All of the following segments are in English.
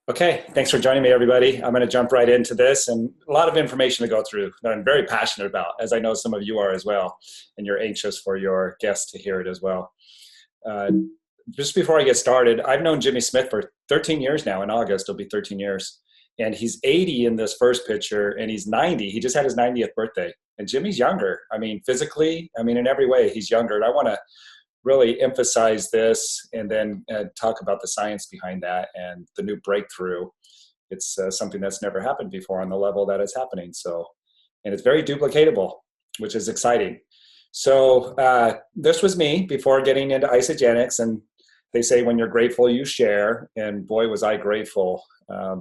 Okay, thanks for joining me, everybody. I'm going to jump right into this and a lot of information to go through that I'm very passionate about, as I know some of you are as well, and you're anxious for your guests to hear it as well. Uh, just before I get started, I've known Jimmy Smith for 13 years now. In August, it'll be 13 years. And he's 80 in this first picture, and he's 90. He just had his 90th birthday. And Jimmy's younger. I mean, physically, I mean, in every way, he's younger. And I want to really emphasize this and then talk about the science behind that and the new breakthrough. It's something that's never happened before on the level that it's happening. So, and it's very duplicatable, which is exciting. So this was me before getting into isogenics, and they say when you're grateful, you share. And boy, was I grateful,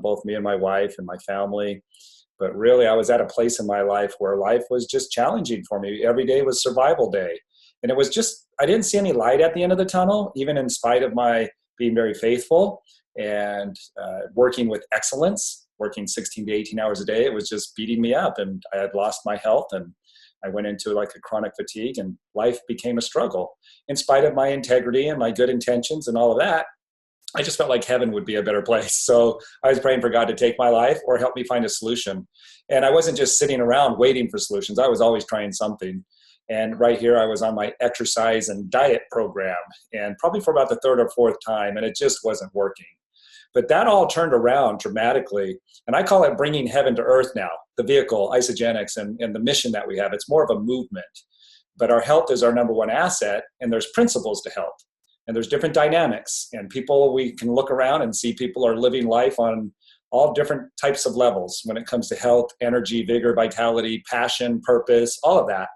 both me and my wife and my family. But really, I was at a place in my life where life was just challenging for me. Every day was survival day. And it was just, I didn't see any light at the end of the tunnel, even in spite of my being very faithful and working with excellence, working 16 to 18 hours a day. It was just beating me up, and I had lost my health, and I went into like a chronic fatigue, and life became a struggle. In spite of my integrity and my good intentions and all of that, I just felt like heaven would be a better place. So I was praying for God to take my life or help me find a solution. And I wasn't just sitting around waiting for solutions. I was always trying something. And right here, I was on my exercise and diet program, and probably for about the third or fourth time, and it just wasn't working. But that all turned around dramatically, and I call it bringing heaven to earth now, the vehicle, isogenics, and the mission that we have. It's more of a movement, but our health is our number one asset, and there's principles to health, and there's different dynamics, and people, we can look around and see people are living life on all different types of levels when it comes to health, energy, vigor, vitality, passion, purpose, all of that.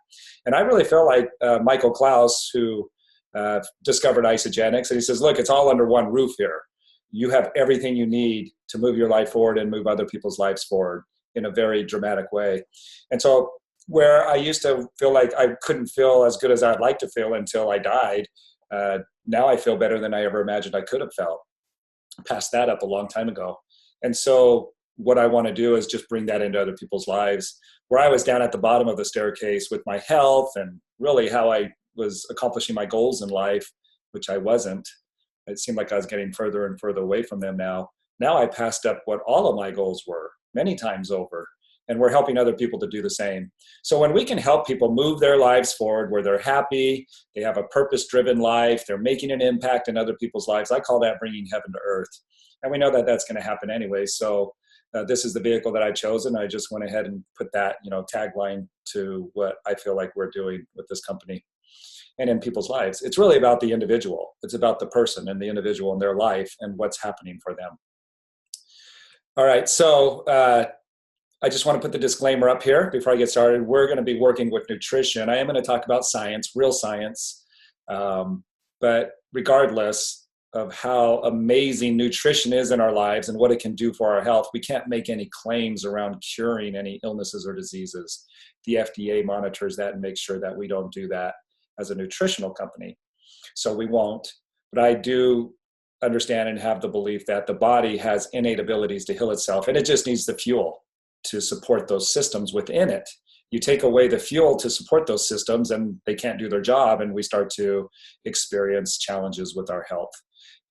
And I really feel like Michael Klaus, who discovered isogenics, and he says, look, it's all under one roof here. You have everything you need to move your life forward and move other people's lives forward in a very dramatic way. And so where I used to feel like I couldn't feel as good as I'd like to feel until I died, now I feel better than I ever imagined I could have felt. Passed that up a long time ago. And so what I want to do is just bring that into other people's lives, where I was down at the bottom of the staircase with my health and really how I was accomplishing my goals in life, which I wasn't. It seemed like I was getting further and further away from them now. Now I passed up what all of my goals were many times over, and we're helping other people to do the same. So when we can help people move their lives forward where they're happy, they have a purpose-driven life, they're making an impact in other people's lives, I call that bringing heaven to earth. And we know that that's going to happen anyway. So this is the vehicle that I've chosen. I just went ahead and put that, tagline to what I feel like we're doing with this company and in people's lives. It's really about the individual. It's about the person and the individual in their life and what's happening for them. All right. So I just want to put the disclaimer up here before I get started. We're going to be working with nutrition. I am going to talk about science, real science. But regardless of how amazing nutrition is in our lives and what it can do for our health, we can't make any claims around curing any illnesses or diseases. The FDA monitors that and makes sure that we don't do that as a nutritional company. So we won't. But I do understand and have the belief that the body has innate abilities to heal itself, and it just needs the fuel to support those systems within it. You take away the fuel to support those systems and they can't do their job, and we start to experience challenges with our health.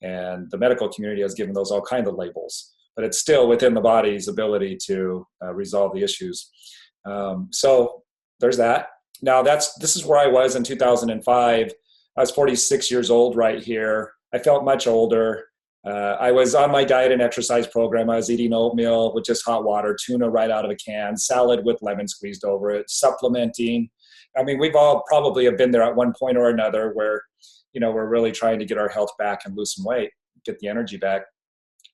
And the medical community has given those all kinds of labels, but it's still within the body's ability to resolve the issues. So there's that. Now this is where I was in 2005. I was 46 years old right here. I felt much older. I was on my diet and exercise program. I was eating oatmeal with just hot water, tuna right out of a can, salad with lemon squeezed over it, supplementing. I mean, we've all probably have been there at one point or another where, we're really trying to get our health back and lose some weight, get the energy back.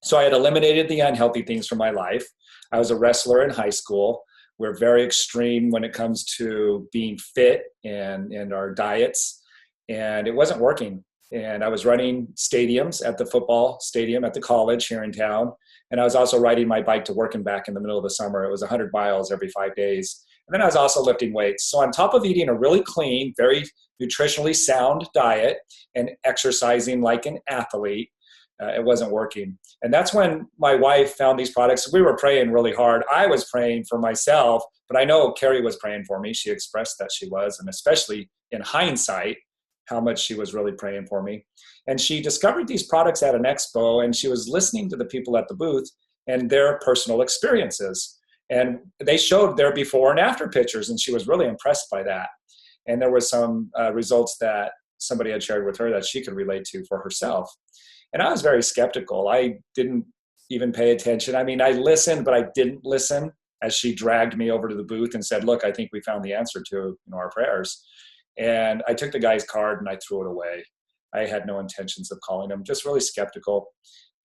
So I had eliminated the unhealthy things from my life. I was a wrestler in high school. We're very extreme when it comes to being fit and our diets, and it wasn't working. And I was running stadiums at the football stadium at the college here in town. And I was also riding my bike to work and back in the middle of the summer. It was 100 miles every 5 days. And then I was also lifting weights. So on top of eating a really clean, very nutritionally sound diet and exercising like an athlete, it wasn't working. And that's when my wife found these products. We were praying really hard. I was praying for myself, but I know Carrie was praying for me. She expressed that she was, and especially in hindsight, how much she was really praying for me. And she discovered these products at an expo, and she was listening to the people at the booth and their personal experiences. And they showed their before and after pictures, and she was really impressed by that. And there were some results that somebody had shared with her that she could relate to for herself. And I was very skeptical. I didn't even pay attention. I mean, I listened, but I didn't listen, as she dragged me over to the booth and said, look, I think we found the answer to our prayers. And I took the guy's card and I threw it away. I had no intentions of calling him, just really skeptical.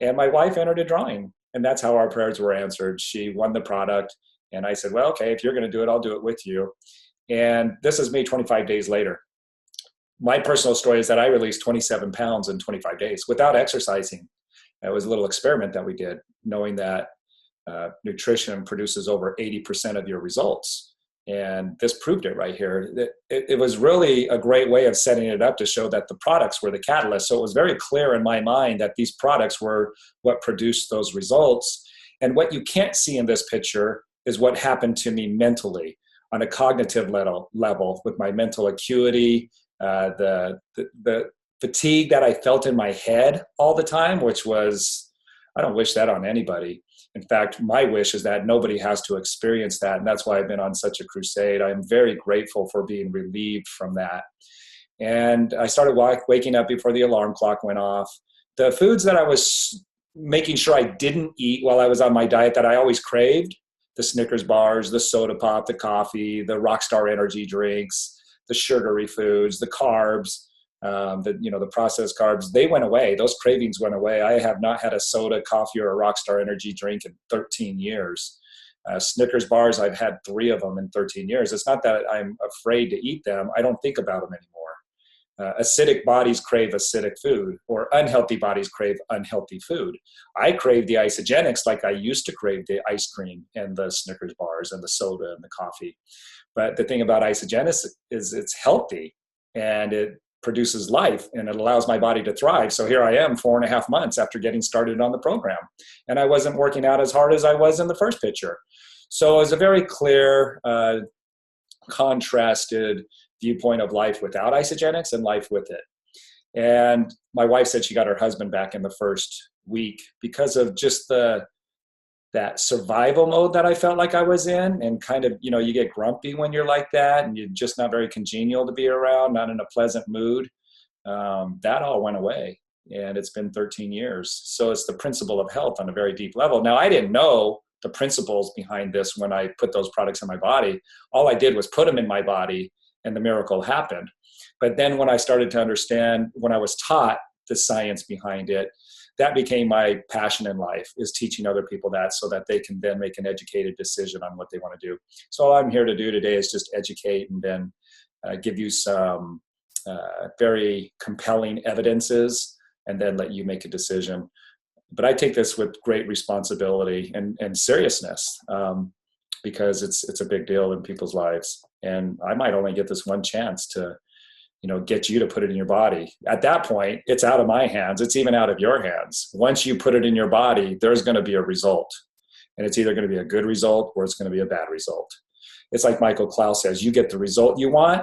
And my wife entered a drawing, and that's how our prayers were answered. She won the product, and I said, well, okay, if you're going to do it, I'll do it with you. And this is me 25 days later. My personal story is that I released 27 pounds in 25 days without exercising. It was a little experiment that we did, knowing that nutrition produces over 80% of your results. And this proved it right here. It was really a great way of setting it up to show that the products were the catalyst. So it was very clear in my mind that these products were what produced those results. And what you can't see in this picture is what happened to me mentally on a cognitive level with my mental acuity, the fatigue that I felt in my head all the time, which was, I don't wish that on anybody. In fact, my wish is that nobody has to experience that. And that's why I've been on such a crusade. I'm very grateful for being relieved from that. And I started waking up before the alarm clock went off. The foods that I was making sure I didn't eat while I was on my diet that I always craved, the Snickers bars, the soda pop, the coffee, the Rockstar energy drinks, the sugary foods, the carbs, the processed carbs, they went away. Those cravings went away. I have not had a soda, coffee, or a Rockstar energy drink in 13 years. Snickers bars, I've had 3 of them in 13 years. It's not that I'm afraid to eat them. I don't think about them anymore. Acidic bodies crave acidic food, or unhealthy bodies crave unhealthy food. I crave the isogenics like I used to crave the ice cream and the Snickers bars and the soda and the coffee. But the thing about isogenics is it's healthy and it produces life and it allows my body to thrive. So here I am 4.5 months after getting started on the program, and I wasn't working out as hard as I was in the first picture. So it was a very clear, contrasted viewpoint of life without isogenics and life with it. And my wife said she got her husband back in the first week because of just that survival mode that I felt like I was in, and kind of, you get grumpy when you're like that and you're just not very congenial to be around, not in a pleasant mood. That all went away, and it's been 13 years. So it's the principle of health on a very deep level. Now, I didn't know the principles behind this when I put those products in my body. All I did was put them in my body and the miracle happened. But then when I started to understand, when I was taught the science behind it, that became my passion in life, is teaching other people that so that they can then make an educated decision on what they want to do. So all I'm here to do today is just educate and then give you some very compelling evidences and then let you make a decision. But I take this with great responsibility and seriousness because it's a big deal in people's lives. And I might only get this one chance to get you to put it in your body. At that point, it's out of my hands. It's even out of your hands. Once you put it in your body, there's going to be a result. And it's either going to be a good result or it's going to be a bad result. It's like Michael Klaus says, you get the result you want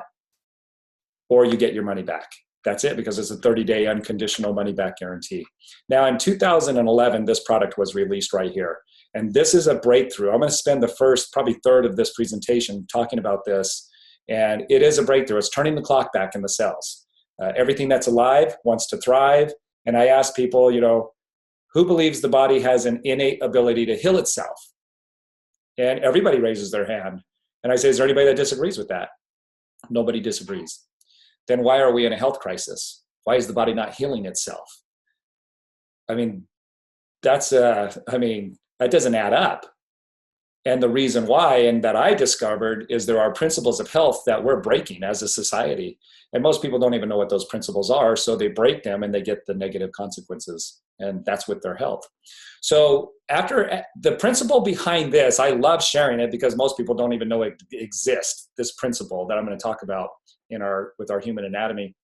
or you get your money back. That's it, because it's a 30-day unconditional money back guarantee. Now, in 2011, this product was released right here. And this is a breakthrough. I'm going to spend the first, probably third of this presentation talking about this. And it is a breakthrough. It's turning the clock back in the cells. Everything that's alive wants to thrive. And I ask people, who believes the body has an innate ability to heal itself? And everybody raises their hand. And I say, is there anybody that disagrees with that? Nobody disagrees. Then why are we in a health crisis? Why is the body not healing itself? I mean, that doesn't add up. And the reason why, and that I discovered, is there are principles of health that we're breaking as a society. And most people don't even know what those principles are, so they break them and they get the negative consequences. And that's with their health. So after the principle behind this, I love sharing it because most people don't even know it exists, this principle that I'm going to talk about with our human anatomy.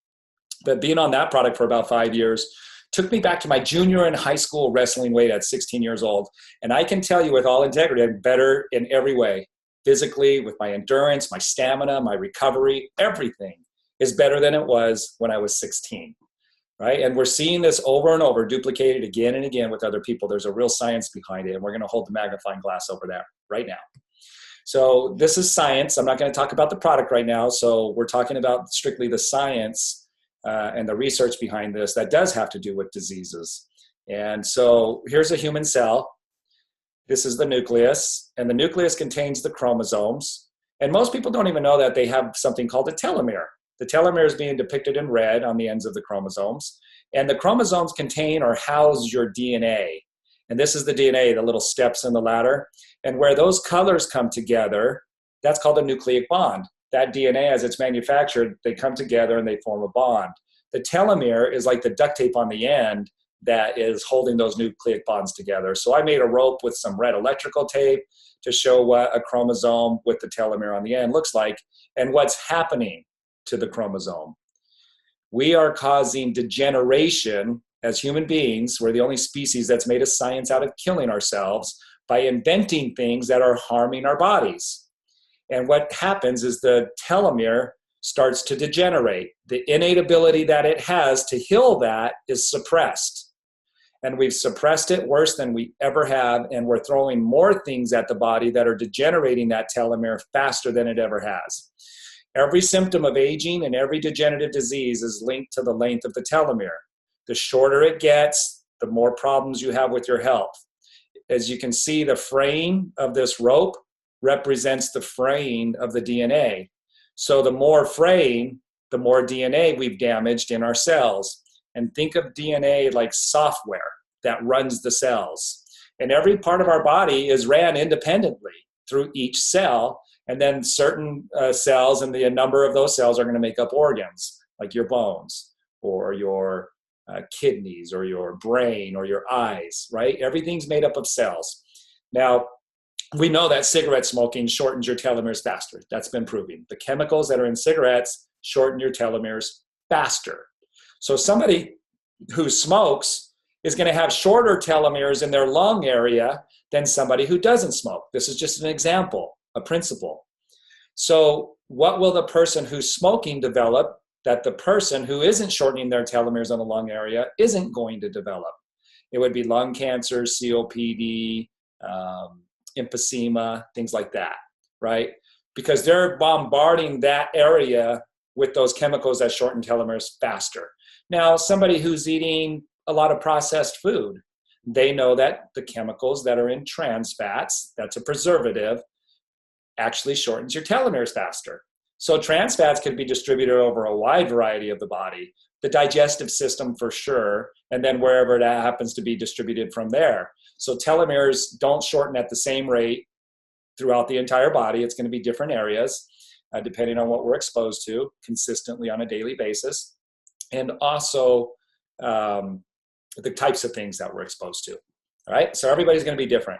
But being on that product for about 5 years took me back to my junior and high school wrestling weight at 16 years old. And I can tell you with all integrity, I'm better in every way, physically, with my endurance, my stamina, my recovery, everything. is better than it was when I was 16, right? And we're seeing this over and over, duplicated again and again with other people. There's a real science behind it, and we're going to hold the magnifying glass over that right now. So this is science. I'm not going to talk about the product right now. So we're talking about strictly the science and the research behind this that does have to do with diseases. And so here's a human cell. This is the nucleus, and the nucleus contains the chromosomes. And most people don't even know that they have something called a telomere. The telomere is being depicted in red on the ends of the chromosomes. And the chromosomes contain or house your DNA. And this is the DNA, the little steps in the ladder. And where those colors come together, that's called a nucleic bond. That DNA, as it's manufactured, they come together and they form a bond. The telomere is like the duct tape on the end that is holding those nucleic bonds together. So I made a rope with some red electrical tape to show what a chromosome with the telomere on the end looks like and what's happening to the chromosome. We are causing degeneration as human beings. We're the only species that's made a science out of killing ourselves by inventing things that are harming our bodies. And what happens is the telomere starts to degenerate. The innate ability that it has to heal that is suppressed. And we've suppressed it worse than we ever have, and we're throwing more things at the body that are degenerating that telomere faster than it ever has. Every symptom of aging and every degenerative disease is linked to the length of the telomere. The shorter it gets, the more problems you have with your health. As you can see, the fraying of this rope represents the fraying of the DNA. So the more fraying, the more DNA we've damaged in our cells. And think of DNA like software that runs the cells. And every part of our body is ran independently through each cell. And then certain cells, and the number of those cells are going to make up organs, like your bones or your kidneys or your brain or your eyes, right? Everything's made up of cells. Now, we know that cigarette smoking shortens your telomeres faster. That's been proven. The chemicals that are in cigarettes shorten your telomeres faster. So somebody who smokes is going to have shorter telomeres in their lung area than somebody who doesn't smoke. This is just an example, a principle. So what will the person who's smoking develop that the person who isn't shortening their telomeres in the lung area isn't going to develop? It would be lung cancer, COPD, emphysema, things like that, right? Because they're bombarding that area with those chemicals that shorten telomeres faster. Now, somebody who's eating a lot of processed food, they know that the chemicals that are in trans fats, that's a preservative, actually shortens your telomeres faster. So trans fats could be distributed over a wide variety of the body, the digestive system for sure, and then wherever it happens to be distributed from there. So telomeres don't shorten at the same rate throughout the entire body. It's going to be different areas, depending on what we're exposed to consistently on a daily basis. And also the types of things that we're exposed to. All right, so everybody's going to be different.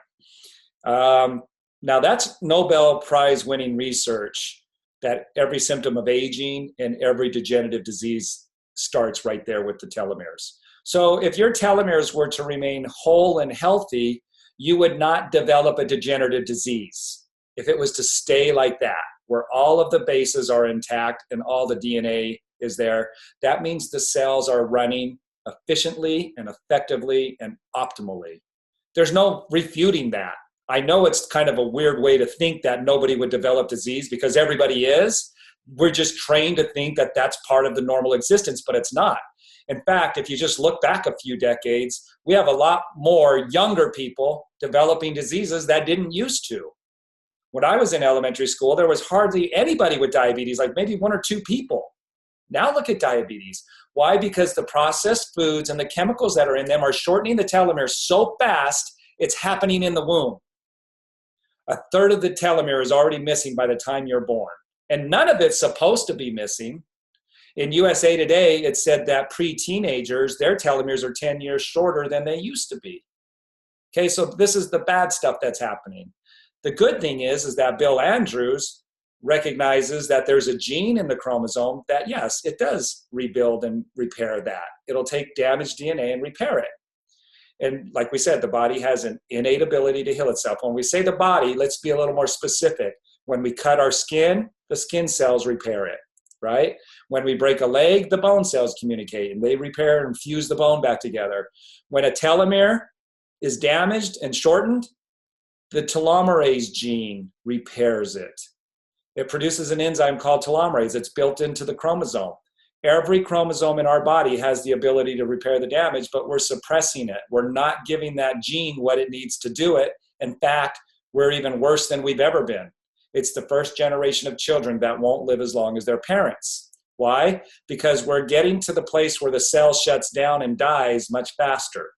Now that's Nobel Prize winning research that every symptom of aging and every degenerative disease starts right there with the telomeres. So if your telomeres were to remain whole and healthy, you would not develop a degenerative disease. If it was to stay like that, where all of the bases are intact and all the DNA is there, that means the cells are running efficiently and effectively and optimally. There's no refuting that. I know it's kind of a weird way to think that nobody would develop disease because everybody is. We're just trained to think that that's part of the normal existence, but it's not. In fact, if you just look back a few decades, we have a lot more younger people developing diseases that didn't used to. When I was in elementary school, there was hardly anybody with diabetes, like maybe one or two people. Now look at diabetes. Why? Because the processed foods and the chemicals that are in them are shortening the telomeres so fast, it's happening in the womb. A third of the telomere is already missing by the time you're born. And none of it's supposed to be missing. In USA Today, it said that pre-teenagers, their telomeres are 10 years shorter than they used to be. Okay, so this is the bad stuff that's happening. The good thing is that Bill Andrews recognizes that there's a gene in the chromosome that, yes, it does rebuild and repair that. It'll take damaged DNA and repair it. And like we said, the body has an innate ability to heal itself. When we say the body, let's be a little more specific. When we cut our skin, the skin cells repair it, right? When we break a leg, the bone cells communicate and they repair and fuse the bone back together. When a telomere is damaged and shortened, the telomerase gene repairs it. It produces an enzyme called telomerase. It's built into the chromosome. Every chromosome in our body has the ability to repair the damage, but we're suppressing it. We're not giving that gene what it needs to do it. In fact, we're even worse than we've ever been. It's the first generation of children that won't live as long as their parents. Why? Because we're getting to the place where the cell shuts down and dies much faster.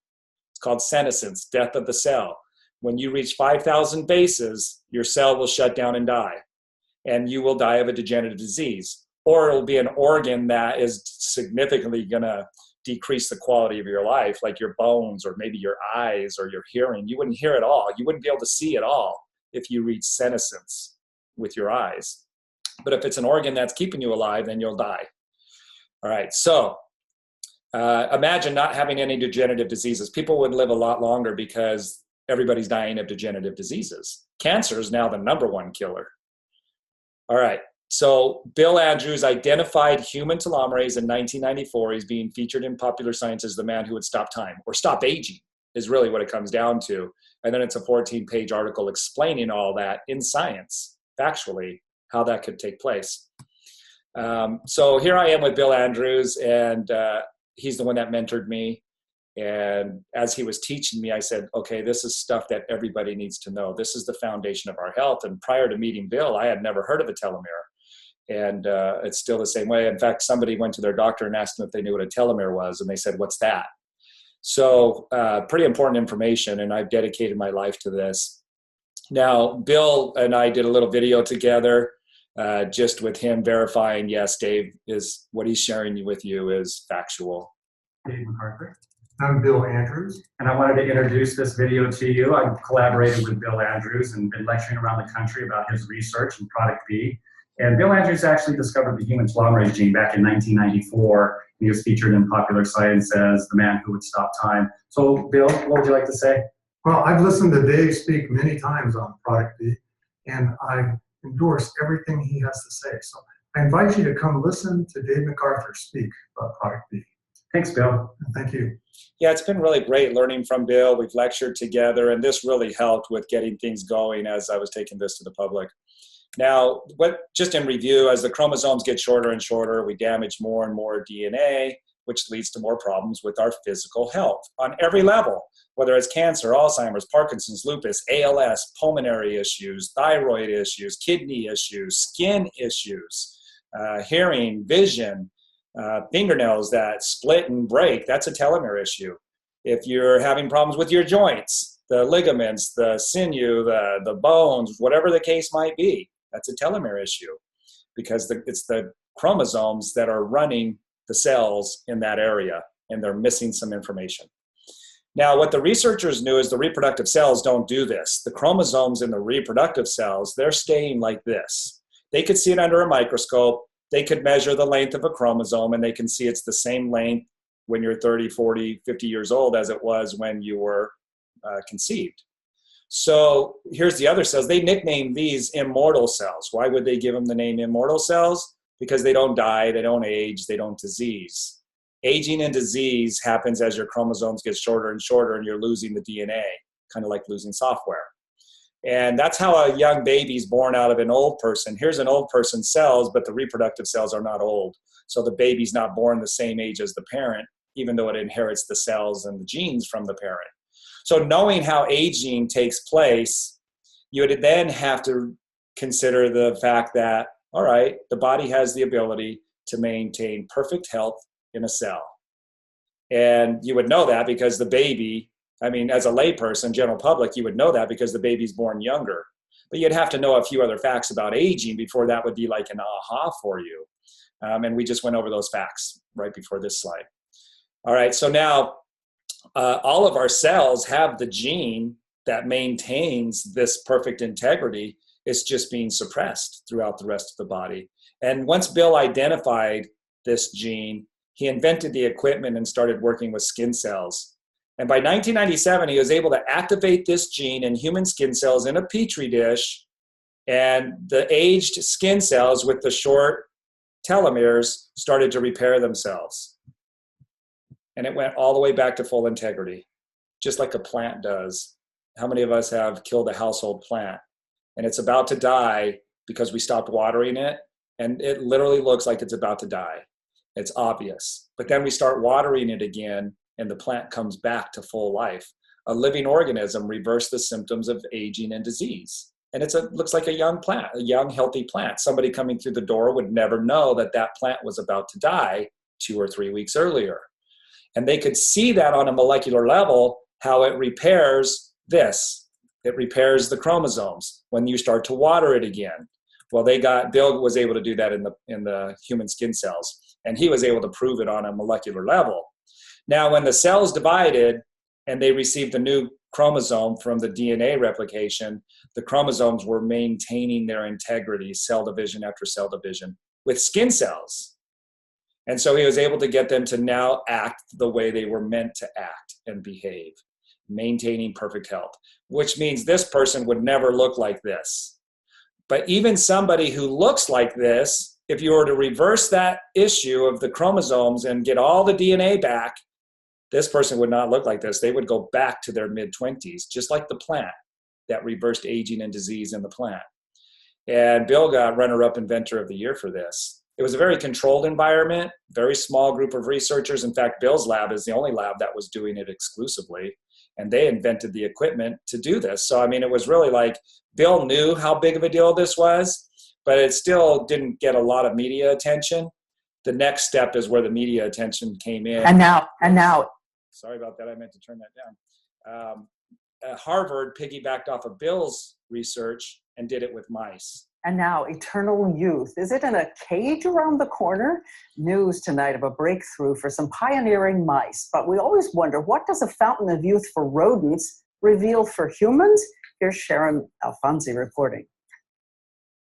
It's called senescence, death of the cell. When you reach 5,000 bases, your cell will shut down and die, and you will die of a degenerative disease. Or it'll be an organ that is significantly going to decrease the quality of your life, like your bones or maybe your eyes or your hearing. You wouldn't hear at all. You wouldn't be able to see at all if you reach senescence with your eyes. But if it's an organ that's keeping you alive, then you'll die. All right, so imagine not having any degenerative diseases. People would live a lot longer because everybody's dying of degenerative diseases. Cancer is now the #1 killer. All right. So Bill Andrews identified human telomerase in 1994. He's being featured in Popular Science as the man who would stop time, or stop aging is really what it comes down to. And then it's a 14-page article explaining all that in science, factually, how that could take place. So here I am with Bill Andrews, and he's the one that mentored me. And as he was teaching me, I said, okay, this is stuff that everybody needs to know. This is the foundation of our health. And prior to meeting Bill, I had never heard of a telomere. And it's still the same way. In fact, somebody went to their doctor and asked them if they knew what a telomere was. And they said, what's that? So pretty important information. And I've dedicated my life to this. Now, Bill and I did a little video together, just with him verifying, yes, Dave, is what he's sharing with you is factual. Dave McCarthy. I'm Bill Andrews, and I wanted to introduce this video to you. I've collaborated with Bill Andrews and been lecturing around the country about his research in Product B. And Bill Andrews actually discovered the human telomerase gene back in 1994. He was featured in Popular Science as the man who would stop time. So, Bill, what would you like to say? Well, I've listened to Dave speak many times on Product B, and I endorse everything he has to say. So I invite you to come listen to Dave MacArthur speak about Product B. Thanks, Bill. Thank you. Yeah, it's been really great learning from Bill. We've lectured together, and this really helped with getting things going as I was taking this to the public. Now, just in review, as the chromosomes get shorter and shorter, we damage more and more DNA, which leads to more problems with our physical health on every level, whether it's cancer, Alzheimer's, Parkinson's, lupus, ALS, pulmonary issues, thyroid issues, kidney issues, skin issues, hearing, vision, fingernails that split and break. That's a telomere issue. If you're having problems with your joints, the ligaments, the sinew, the bones, whatever the case might be, that's a telomere issue, because it's the chromosomes that are running the cells in that area, and they're missing some information. Now, what the researchers knew is the reproductive cells don't do this. The chromosomes in the reproductive cells, they're staying like this. They could see it under a microscope. They could measure the length of a chromosome, and they can see it's the same length when you're 30, 40, 50 years old as it was when you were conceived. So here's the other cells. They nickname these immortal cells. Why would they give them the name immortal cells? Because they don't die, they don't age, they don't disease. Aging and disease happens as your chromosomes get shorter and shorter and you're losing the DNA, kind of like losing software. And that's how a young baby's born out of an old person. Here's an old person's cells, but the reproductive cells are not old. So the baby's not born the same age as the parent, even though it inherits the cells and the genes from the parent. So knowing how aging takes place, you would then have to consider the fact that, all right, the body has the ability to maintain perfect health in a cell. And you would know that because the baby, I mean, as a layperson, general public, you would know that because the baby's born younger. But you'd have to know a few other facts about aging before that would be like an aha for you. And we just went over those facts right before this slide. All right, so now all of our cells have the gene that maintains this perfect integrity. It's just being suppressed throughout the rest of the body. And once Bill identified this gene, he invented the equipment and started working with skin cells. And by 1997, he was able to activate this gene in human skin cells in a petri dish, and the aged skin cells with the short telomeres started to repair themselves. And it went all the way back to full integrity, just like a plant does. How many of us have killed a household plant and it's about to die because we stopped watering it, and it literally looks like it's about to die? It's obvious. But then we start watering it again and the plant comes back to full life. A living organism reverses the symptoms of aging and disease. And looks like a young plant, a young, healthy plant. Somebody coming through the door would never know that that plant was about to die 2 or 3 weeks earlier. And they could see that on a molecular level, how it repairs this. It repairs the chromosomes when you start to water it again. Well, Bill was able to do that in the human skin cells, and he was able to prove it on a molecular level. Now, when the cells divided and they received a new chromosome from the DNA replication, the chromosomes were maintaining their integrity, cell division after cell division, with skin cells. And so he was able to get them to now act the way they were meant to act and behave, maintaining perfect health, which means this person would never look like this. But even somebody who looks like this, if you were to reverse that issue of the chromosomes and get all the DNA back, this person would not look like this. They would go back to their mid-20s, just like the plant that reversed aging and disease in the plant. And Bill got runner-up inventor of the year for this. It was a very controlled environment, very small group of researchers. In fact, Bill's lab is the only lab that was doing it exclusively. And they invented the equipment to do this. So, I mean, it was really like Bill knew how big of a deal this was, but it still didn't get a lot of media attention. The next step is where the media attention came in. And now. Sorry about that. I meant to turn that down. Harvard piggybacked off of Bill's research and did it with mice. And now, eternal youth. Is it in a cage around the corner? News tonight of a breakthrough for some pioneering mice. But we always wonder, what does a fountain of youth for rodents reveal for humans? Here's Sharon Alfonsi reporting.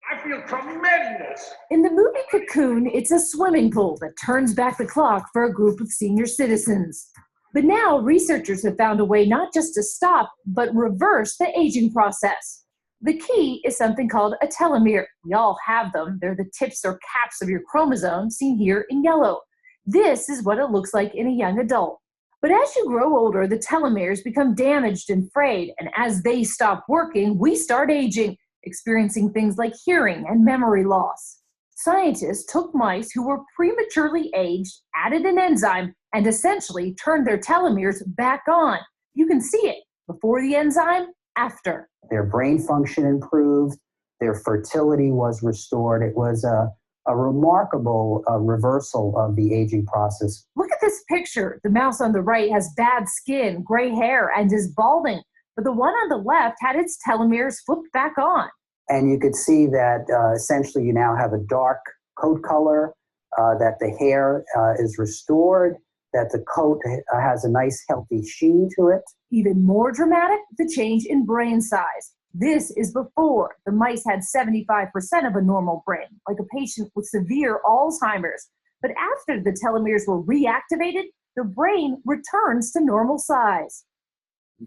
I feel tremendous. In the movie Cocoon, it's a swimming pool that turns back the clock for a group of senior citizens. But now researchers have found a way not just to stop, but reverse the aging process. The key is something called a telomere. We all have them. They're the tips or caps of your chromosome, seen here in yellow. This is what it looks like in a young adult. But as you grow older, the telomeres become damaged and frayed, and as they stop working, we start aging, experiencing things like hearing and memory loss. Scientists took mice who were prematurely aged, added an enzyme, and essentially turned their telomeres back on. You can see it before the enzyme, after. Their brain function improved, their fertility was restored. It was a remarkable reversal of the aging process. Look at this picture. The mouse on the right has bad skin, gray hair, and is balding. But the one on the left had its telomeres flipped back on. And you could see that essentially you now have a dark coat color, that the hair is restored, that the coat has a nice healthy sheen to it. Even more dramatic, the change in brain size. This is before. The mice had 75% of a normal brain, like a patient with severe Alzheimer's. But after the telomeres were reactivated, the brain returns to normal size.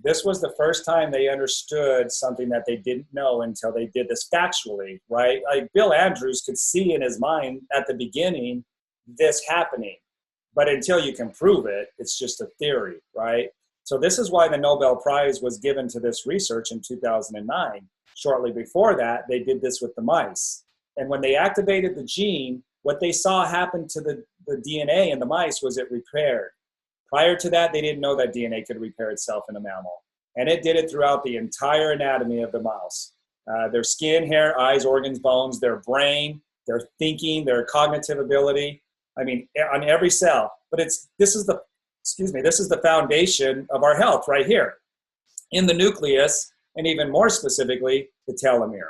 This was the first time they understood something that they didn't know until they did this factually, right? Like Bill Andrews could see in his mind at the beginning this happening. But until you can prove it, it's just a theory, right? So this is why the Nobel Prize was given to this research in 2009. Shortly before that, they did this with the mice. And when they activated the gene, what they saw happen to the DNA in the mice was it repaired. Prior to that, they didn't know that DNA could repair itself in a mammal. And it did it throughout the entire anatomy of the mouse. Their skin, hair, eyes, organs, bones, their brain, their thinking, their cognitive ability. I mean, on every cell. But this is the foundation of our health right here. In the nucleus, and even more specifically, the telomere.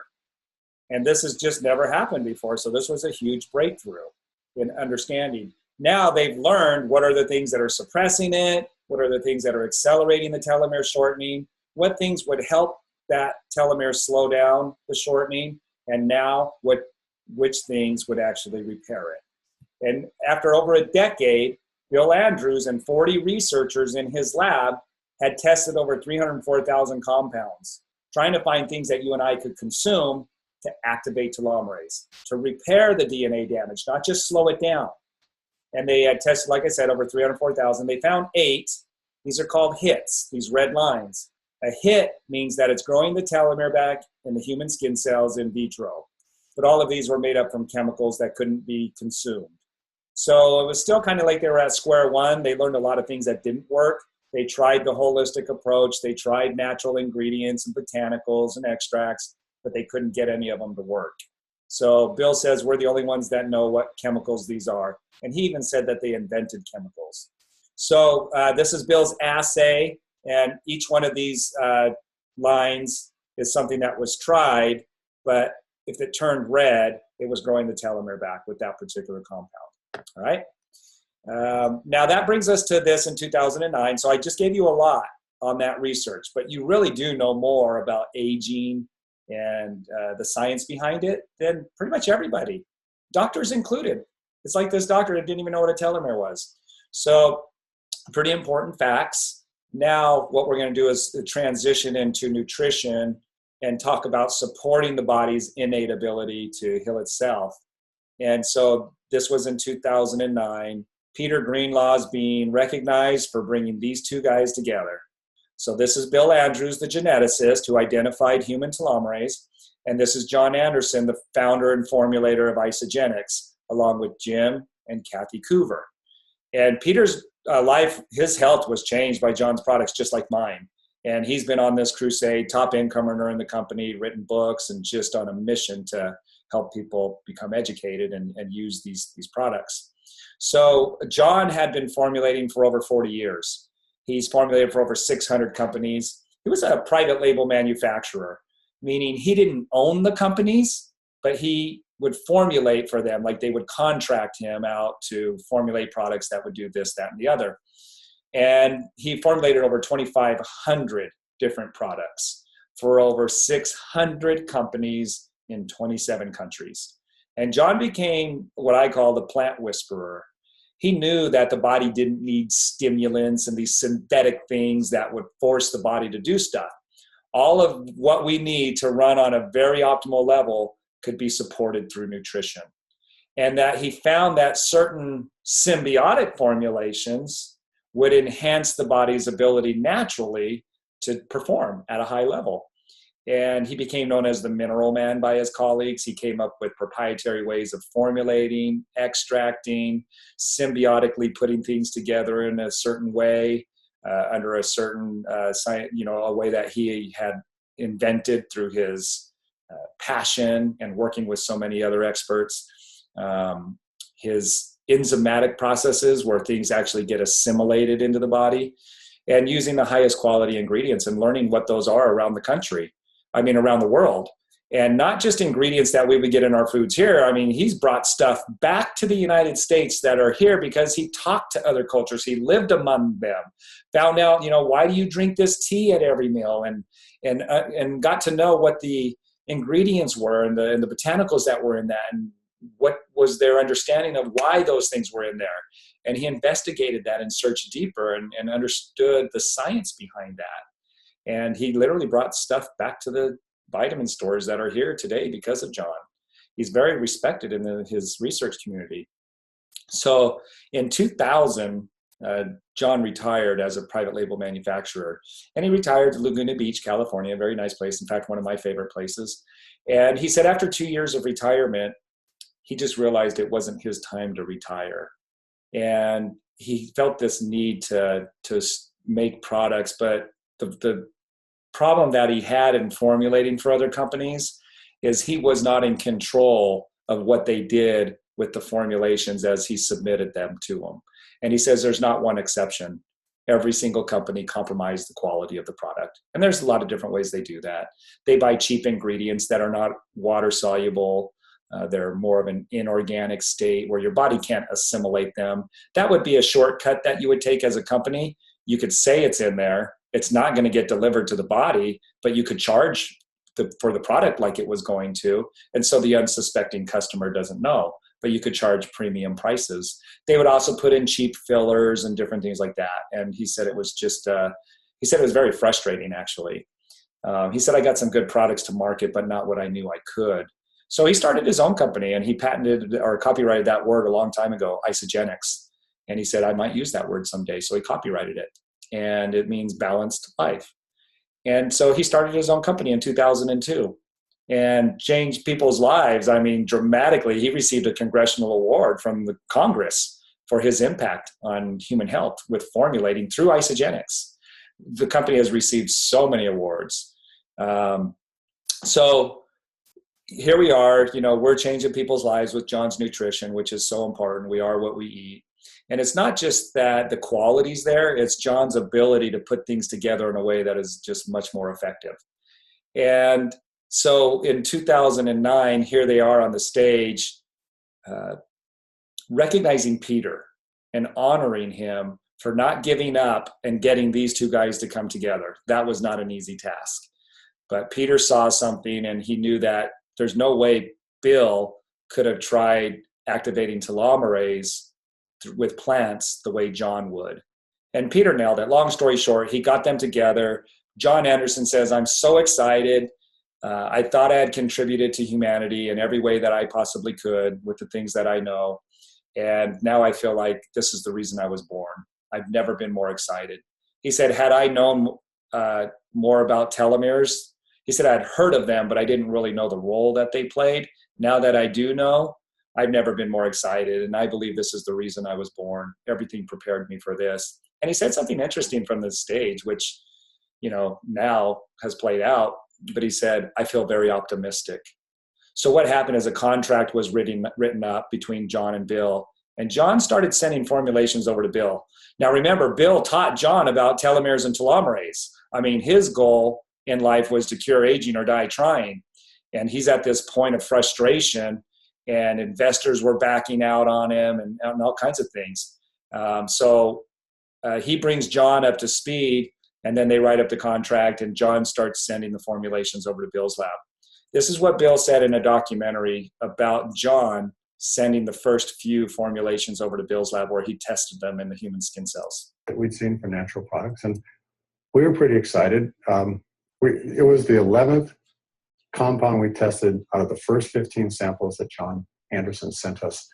And this has just never happened before. So this was a huge breakthrough in understanding. Now they've learned what are the things that are suppressing it, what are the things that are accelerating the telomere shortening, what things would help that telomere slow down the shortening, and now which things would actually repair it. And after over a decade, Bill Andrews and 40 researchers in his lab had tested over 304,000 compounds, trying to find things that you and I could consume to activate telomerase, to repair the DNA damage, not just slow it down. And they had tested, like I said, over 304,000. They found 8. These are called hits, these red lines. A hit means that it's growing the telomere back in the human skin cells in vitro. But all of these were made up from chemicals that couldn't be consumed. So it was still kind of like they were at square one. They learned a lot of things that didn't work. They tried the holistic approach. They tried natural ingredients and botanicals and extracts, but they couldn't get any of them to work. So Bill says we're the only ones that know what chemicals these are. And he even said that they invented chemicals. So this is Bill's assay, and each one of these lines is something that was tried, but if it turned red, it was growing the telomere back with that particular compound. All right. Now that brings us to this in 2009. So I just gave you a lot on that research, but you really do know more about aging and the science behind it than pretty much everybody, doctors included. It's like this doctor that didn't even know what a telomere was. So pretty important facts. Now what we're going to do is transition into nutrition and talk about supporting the body's innate ability to heal itself. And so this was in 2009. Peter Greenlaw's being recognized for bringing these two guys together. So this is Bill Andrews, the geneticist who identified human telomerase. And this is John Anderson, the founder and formulator of Isogenics, along with Jim and Kathy Coover. And Peter's life, his health was changed by John's products, just like mine. And he's been on this crusade, top income earner in the company, written books, and just on a mission to help people become educated and use these products. So John had been formulating for over 40 years. He's formulated for over 600 companies. He was a private label manufacturer, meaning he didn't own the companies, but he would formulate for them. Like they would contract him out to formulate products that would do this, that, and the other. And he formulated over 2,500 different products for over 600 companies in 27 countries. And John became what I call the plant whisperer. He knew that the body didn't need stimulants and these synthetic things that would force the body to do stuff. All of what we need to run on a very optimal level could be supported through nutrition. And that he found that certain symbiotic formulations would enhance the body's ability naturally to perform at a high level. And he became known as the mineral man by his colleagues. He came up with proprietary ways of formulating, extracting, symbiotically putting things together in a certain way, under a certain science, a way that he had invented through his passion and working with so many other experts. His enzymatic processes where things actually get assimilated into the body, and using the highest quality ingredients and learning what those are around the world. And not just ingredients that we would get in our foods here. I mean, he's brought stuff back to the United States that are here because he talked to other cultures. He lived among them, found out, why do you drink this tea at every meal, and got to know what the ingredients were and the botanicals that were in that, and what was their understanding of why those things were in there. And he investigated that and searched deeper and understood the science behind that. And he literally brought stuff back to the vitamin stores that are here today because of John. He's very respected in his research community. So in 2000, John retired as a private label manufacturer, and he retired to Laguna Beach, California, a very nice place. In fact, one of my favorite places. And he said after 2 years of retirement, he just realized it wasn't his time to retire. And he felt this need to make products, but the problem that he had in formulating for other companies is he was not in control of what they did with the formulations as he submitted them to them. And he says there's not one exception. Every single company compromised the quality of the product. And there's a lot of different ways they do that. They buy cheap ingredients that are not water soluble. They're more of an inorganic state where your body can't assimilate them. That would be a shortcut that you would take as a company. You could say it's in there. It's not going to get delivered to the body, but you could charge for the product like it was going to. And so the unsuspecting customer doesn't know, but you could charge premium prices. They would also put in cheap fillers and different things like that. And he said it was just, he said it was very frustrating, actually. He said, I got some good products to market, but not what I knew I could. So he started his own company, and he patented or copyrighted that word a long time ago, isogenics. And he said, I might use that word someday. So he copyrighted it, and it means balanced life. And so he started his own company in 2002 and changed people's lives. I mean, dramatically. He received a congressional award from the Congress for his impact on human health with formulating through isogenics. The company has received so many awards. So here we are, we're changing people's lives with John's Nutrition, which is so important. We are what we eat. And it's not just that the quality's there, it's John's ability to put things together in a way that is just much more effective. And so in 2009, here they are on the stage, recognizing Peter and honoring him for not giving up and getting these two guys to come together. That was not an easy task. But Peter saw something, and he knew that there's no way Bill could have tried activating telomerase with plants the way John would. And Peter nailed it. Long story short, he got them together. John Anderson says, I'm so excited. I thought I had contributed to humanity in every way that I possibly could with the things that I know. And now I feel like this is the reason I was born. I've never been more excited. He said, had I known more about telomeres, he said, I'd heard of them, but I didn't really know the role that they played. Now that I do know, I've never been more excited. And I believe this is the reason I was born. Everything prepared me for this. And he said something interesting from the stage, which, now has played out. But he said, I feel very optimistic. So what happened is a contract was written up between John and Bill. And John started sending formulations over to Bill. Now remember, Bill taught John about telomeres and telomerase. I mean, his goal in life was to cure aging or die trying. And he's at this point of frustration, and investors were backing out on him and all kinds of things. So he brings John up to speed, and then they write up the contract, and John starts sending the formulations over to Bill's lab. This is what Bill said in a documentary about John sending the first few formulations over to Bill's lab where he tested them in the human skin cells. That we'd seen for natural products, and we were pretty excited. It was the 11th compound we tested out of the first 15 samples that John Anderson sent us,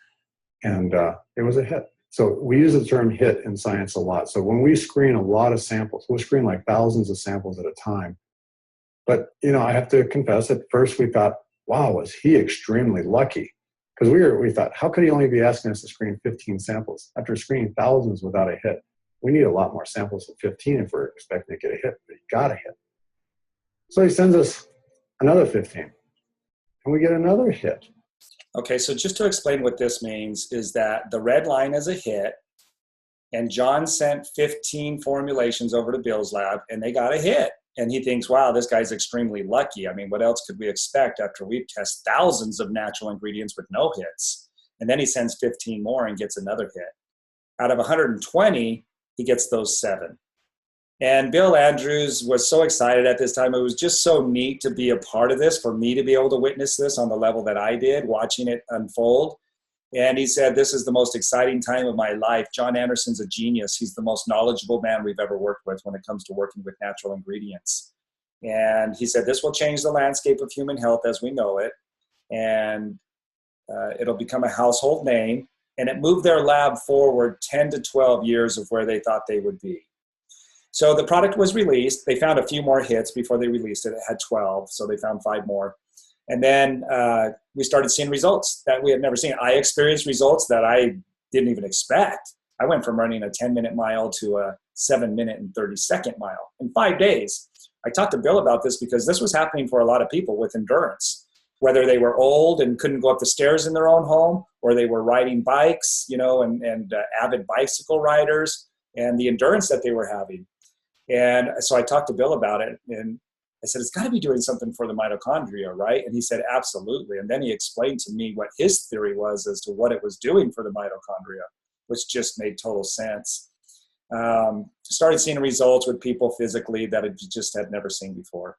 and it was a hit. So we use the term hit in science a lot. So when we screen a lot of samples, we'll screen like thousands of samples at a time. But, I have to confess, at first we thought, wow, was he extremely lucky? Because we thought, how could he only be asking us to screen 15 samples? After screening thousands without a hit, we need a lot more samples than 15 if we're expecting to get a hit, but he got a hit. So he sends us another 15, and we get another hit. Okay, so just to explain what this means is that the red line is a hit, and John sent 15 formulations over to Bill's lab, and they got a hit. And he thinks, wow, this guy's extremely lucky. I mean, what else could we expect after we've tested thousands of natural ingredients with no hits? And then he sends 15 more and gets another hit. Out of 120, he gets those 7. And Bill Andrews was so excited at this time. It was just so neat to be a part of this, for me to be able to witness this on the level that I did, watching it unfold. And he said, this is the most exciting time of my life. John Anderson's a genius. He's the most knowledgeable man we've ever worked with when it comes to working with natural ingredients. And he said, this will change the landscape of human health as we know it. And it'll become a household name. And it moved their lab forward 10 to 12 years of where they thought they would be. So the product was released. They found a few more hits before they released it. It had 12, so they found 5 more. And then we started seeing results that we had never seen. I experienced results that I didn't even expect. I went from running a 10-minute mile to a 7-minute and 30-second mile in 5 days. I talked to Bill about this because this was happening for a lot of people with endurance, whether they were old and couldn't go up the stairs in their own home, or they were riding bikes, and avid bicycle riders, and the endurance that they were having. And so I talked to Bill about it, and I said, it's got to be doing something for the mitochondria, right? And he said, absolutely. And then he explained to me what his theory was as to what it was doing for the mitochondria, which just made total sense. Started seeing results with people physically that I just had never seen before.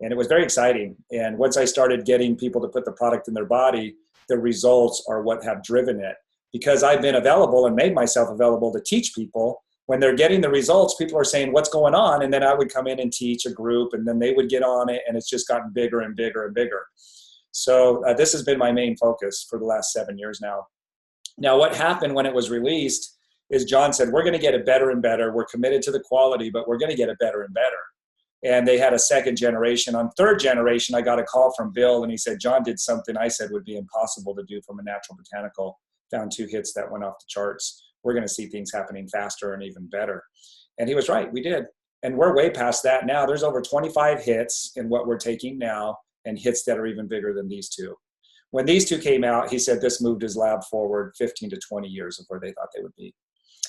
And it was very exciting. And once I started getting people to put the product in their body, the results are what have driven it. Because I've been available and made myself available to teach people, when they're getting the results, people are saying, what's going on? And then I would come in and teach a group, and then they would get on it, and it's just gotten bigger and bigger and bigger. So this has been my main focus for the last 7 years now. Now, what happened when it was released is John said, we're going to get it better and better. We're committed to the quality, but we're going to get it better and better. And they had a second generation. On third generation, I got a call from Bill, and he said, John did something I said would be impossible to do from a natural botanical. Found 2 hits that went off the charts. We're going to see things happening faster and even better. And he was right, we did. And we're way past that now. There's over 25 hits in what we're taking now, and hits that are even bigger than these 2. When these 2 came out, he said this moved his lab forward 15 to 20 years of where they thought they would be.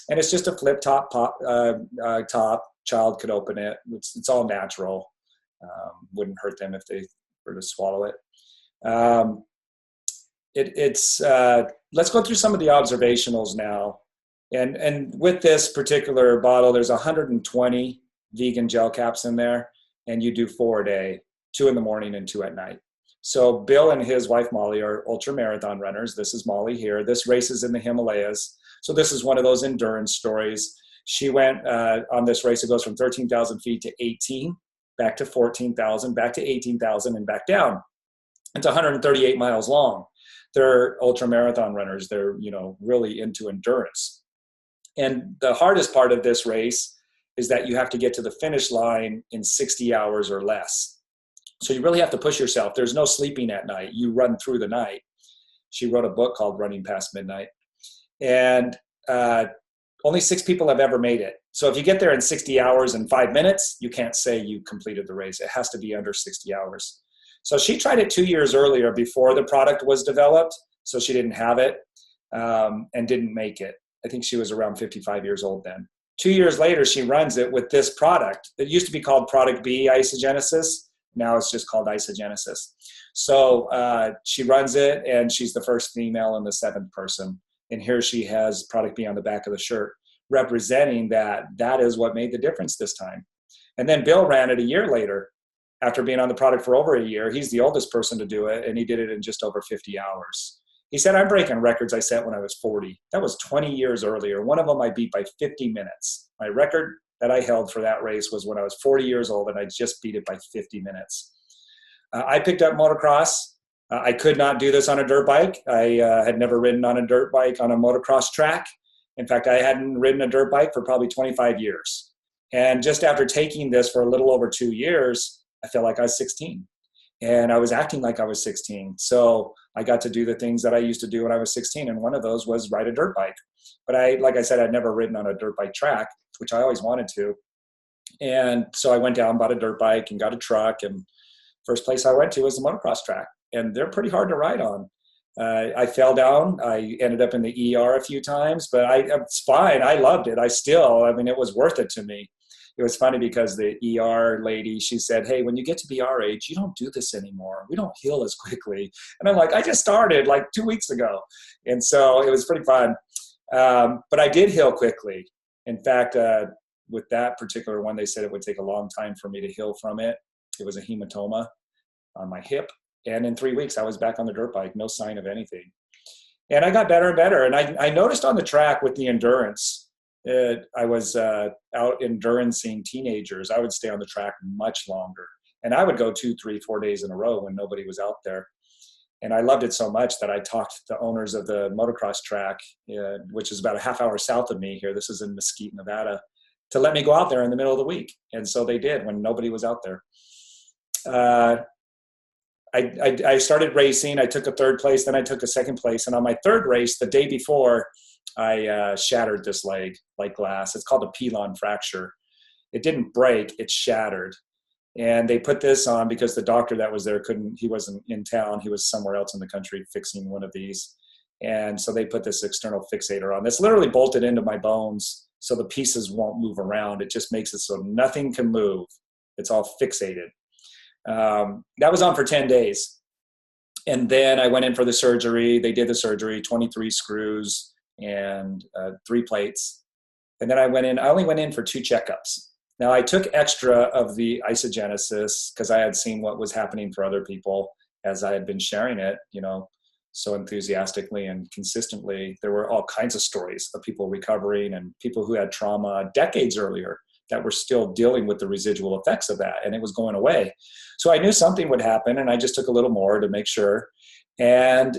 And it's just a flip top top. Child could open it. It's all natural. Wouldn't hurt them if they were to swallow it. Let's go through some of the observationals now. And with this particular bottle, there's 120 vegan gel caps in there, and you do 4 a day, 2 in the morning and 2 at night. So Bill and his wife Molly are ultra marathon runners. This is Molly here. This race is in the Himalayas. So this is one of those endurance stories. She went on this race. It goes from 13,000 feet to 18, back to 14,000, back to 18,000, and back down. It's 138 miles long. They're ultra marathon runners. They're, really into endurance. And the hardest part of this race is that you have to get to the finish line in 60 hours or less. So you really have to push yourself. There's no sleeping at night. You run through the night. She wrote a book called Running Past Midnight. And only 6 people have ever made it. So if you get there in 60 hours and 5 minutes, you can't say you completed the race. It has to be under 60 hours. So she tried it 2 years earlier before the product was developed. So she didn't have it and didn't make it. I think she was around 55 years old then. 2 years later, she runs it with this product. It used to be called Product B isogenesis. Now it's just called isogenesis. So she runs it, and she's the first female and the 7th person. And here she has Product B on the back of the shirt, representing that is what made the difference this time. And then Bill ran it a year later after being on the product for over a year. He's the oldest person to do it, and he did it in just over 50 hours. He said, I'm breaking records I set when I was 40. That was 20 years earlier. One of them I beat by 50 minutes. My record that I held for that race was when I was 40 years old, and I just beat it by 50 minutes. I picked up motocross. I could not do this on a dirt bike. I had never ridden on a dirt bike on a motocross track. In fact, I hadn't ridden a dirt bike for probably 25 years. And just after taking this for a little over 2 years, I felt like I was 16. And I was acting like I was 16. So I got to do the things that I used to do when I was 16. And one of those was ride a dirt bike. But like I said, I'd never ridden on a dirt bike track, which I always wanted to. And so I went down, bought a dirt bike, and got a truck. And first place I went to was the motocross track. And they're pretty hard to ride on. I fell down. I ended up in the ER a few times, but it's fine. I loved it. It was worth it to me. It was funny because the ER lady, she said, hey, when you get to be our age, you don't do this anymore. We don't heal as quickly. And I'm like, I just started like 2 weeks ago. And so it was pretty fun. But I did heal quickly. In fact, with that particular one, they said it would take a long time for me to heal from it. It was a hematoma on my hip. And in 3 weeks, I was back on the dirt bike, no sign of anything. And I got better and better. And I noticed on the track with the endurance, I was out endurancing teenagers. I would stay on the track much longer. And I would go 2, 3, 4 days in a row when nobody was out there. And I loved it so much that I talked to the owners of the motocross track, which is about a half hour south of me here. This is in Mesquite, Nevada, to let me go out there in the middle of the week. And so they did when nobody was out there. I started racing. I took a 3rd place, then I took a 2nd place. And on my 3rd race, the day before, I shattered this leg like glass. It's called a pilon fracture. It didn't break, it shattered. And they put this on because the doctor that was there he wasn't in town. He was somewhere else in the country fixing one of these. And so they put this external fixator on. That's literally bolted into my bones so the pieces won't move around. It just makes it so nothing can move. It's all fixated. That was on for 10 days. And then I went in for the surgery. They did the surgery, 23 screws and 3 plates. And then I only went in for 2 checkups. Now I took extra of the isogenesis because I had seen what was happening for other people as I had been sharing it, so enthusiastically and consistently. There were all kinds of stories of people recovering and people who had trauma decades earlier that were still dealing with the residual effects of that, and it was going away. So I knew something would happen, and I just took a little more to make sure. And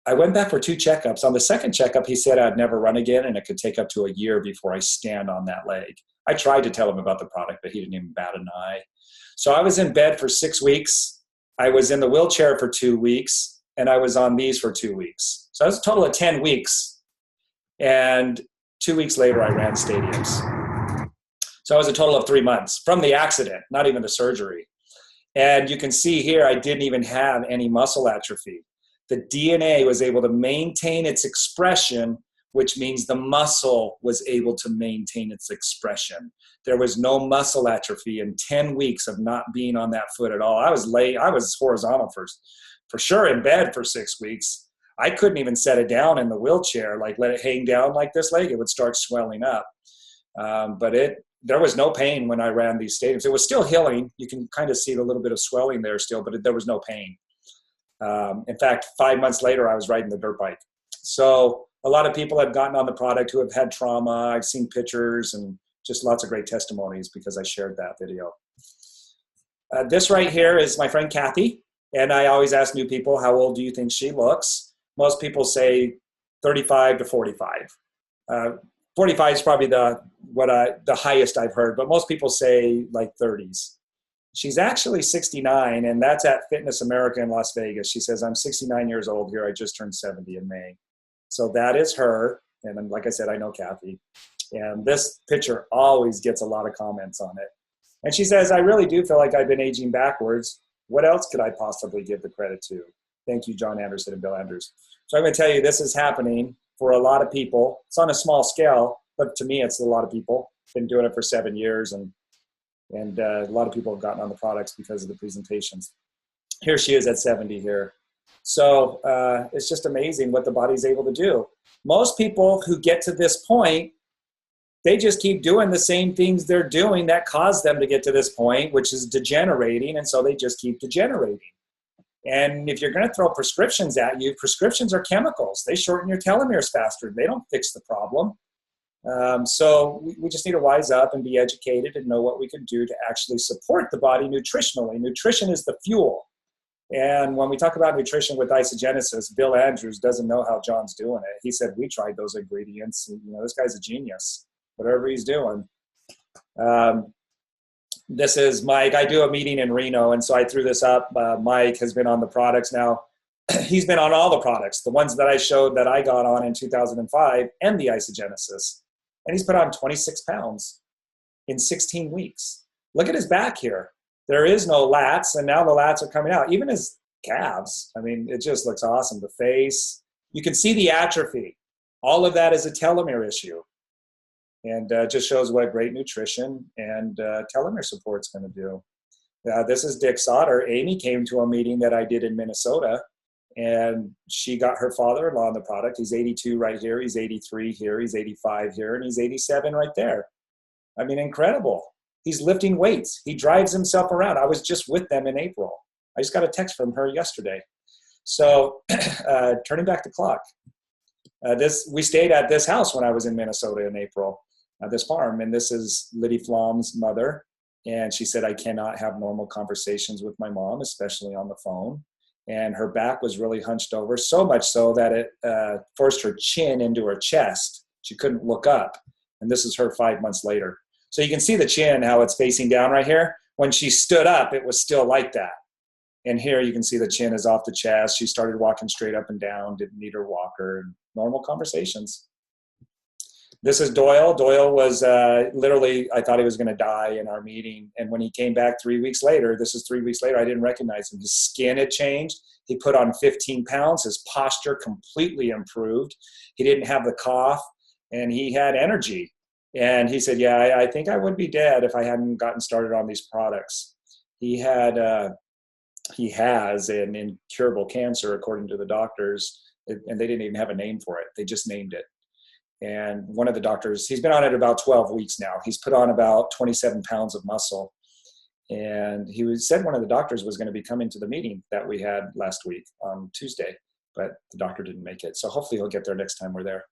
I went back for 2 checkups. On the second checkup, he said I'd never run again, and it could take up to a year before I stand on that leg. I tried to tell him about the product, but he didn't even bat an eye. So I was in bed for 6 weeks. I was in the wheelchair for 2 weeks, and I was on these for 2 weeks. So that was a total of 10 weeks. And 2 weeks later, I ran stadiums. So it was a total of 3 months from the accident, not even the surgery. And you can see here, I didn't even have any muscle atrophy. The DNA was able to maintain its expression, which means the muscle was able to maintain its expression. There was no muscle atrophy in 10 weeks of not being on that foot at all. I was horizontal for sure in bed for 6 weeks. I couldn't even set it down in the wheelchair, like let it hang down like this leg, it would start swelling up. But there was no pain when I ran these stadiums. It was still healing. You can kind of see a little bit of swelling there still, but there was no pain. In fact, 5 months later, I was riding the dirt bike. So a lot of people have gotten on the product who have had trauma. I've seen pictures and just lots of great testimonies because I shared that video. This right here is my friend Kathy. And I always ask new people, how old do you think she looks? Most people say 35 to 45. 45 is probably the highest I've heard, but most people say like 30s. She's actually 69, and that's at Fitness America in Las Vegas. She says, I'm 69 years old here. I just turned 70 in May. So that is her. And then, like I said, I know Kathy. And this picture always gets a lot of comments on it. And she says, I really do feel like I've been aging backwards. What else could I possibly give the credit to? Thank you, John Anderson and Bill Andrews. So I'm going to tell you, this is happening for a lot of people. It's on a small scale, but to me, it's a lot of people. Been doing it for 7 years, and a lot of people have gotten on the products because of the presentations. Here she is at 70 here. So it's just amazing what the body's able to do. Most people who get to this point, they just keep doing the same things they're doing that caused them to get to this point, which is degenerating, and so they just keep degenerating. And if you're going to throw prescriptions at you, prescriptions are chemicals. They shorten your telomeres faster. They don't fix the problem. So we just need to wise up and be educated and know what we can do to actually support the body nutritionally. Nutrition is the fuel. And when we talk about nutrition with isogenesis, Bill Andrews doesn't know how John's doing it. He said, we tried those ingredients. And, this guy's a genius, whatever he's doing. This is Mike. I do a meeting in Reno, and so I threw this up. Mike has been on the products now. He's been on all the products, the ones that I showed that I got on in 2005 and the isogenesis. And he's put on 26 pounds in 16 weeks. Look at his back here. There is no lats, and now the lats are coming out. Even his calves. I mean, it just looks awesome. The face. You can see the atrophy. All of that is a telomere issue. And just shows what great nutrition and telomere support is going to do. This is Dick Sauter. Amy came to a meeting that I did in Minnesota, and she got her father-in-law on the product. He's 82 right here. He's 83 here. He's 85 here. And he's 87 right there. I mean, incredible. He's lifting weights. He drives himself around. I was just with them in April. I just got a text from her yesterday. So turning back the clock. We stayed at this house when I was in Minnesota in April. This farm, and this is Liddy Flom's mother, and she said, I cannot have normal conversations with my mom, especially on the phone. And her back was really hunched over, so much so that it forced her chin into her chest. She couldn't look up, and this is her 5 months later. So you can see the chin, how it's facing down right here. When she stood up, it was still like that. And here you can see the chin is off the chest. She started walking straight up and down, didn't need her walker, and normal conversations. This is Doyle. Doyle was literally, I thought he was going to die in our meeting. And when he came back 3 weeks later, this is 3 weeks later, I didn't recognize him. His skin had changed. He put on 15 pounds. His posture completely improved. He didn't have the cough, and he had energy. And he said, yeah, I think I would be dead if I hadn't gotten started on these products. He has an incurable cancer, according to the doctors, and they didn't even have a name for it. They just named it. And one of the doctors, he's been on it about 12 weeks now. He's put on about 27 pounds of muscle. And he said one of the doctors was going to be coming to the meeting that we had last week on Tuesday. but the doctor didn't make it. So hopefully he'll get there next time we're there.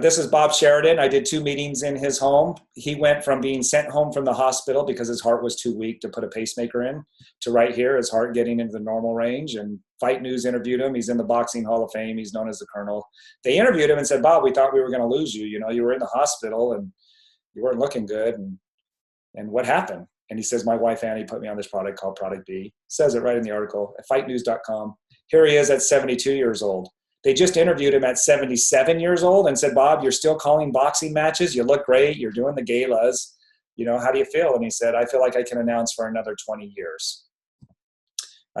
This is Bob Sheridan. I did 2 meetings in his home. He went from being sent home from the hospital because his heart was too weak to put a pacemaker in to right here, his heart getting into the normal range. And Fight News interviewed him. He's in the Boxing Hall of Fame. He's known as the Colonel. They interviewed him and said, Bob, we thought we were going to lose you. You know, you were in the hospital and you weren't looking good. And what happened? And he says, my wife, Annie, put me on this product called Product B. Says it right in the article at fightnews.com. Here he is at 72 years old. They just interviewed him at 77 years old and said, Bob, you're still calling boxing matches. You look great. You're doing the galas. You know, how do you feel? And he said, I feel like I can announce for another 20 years.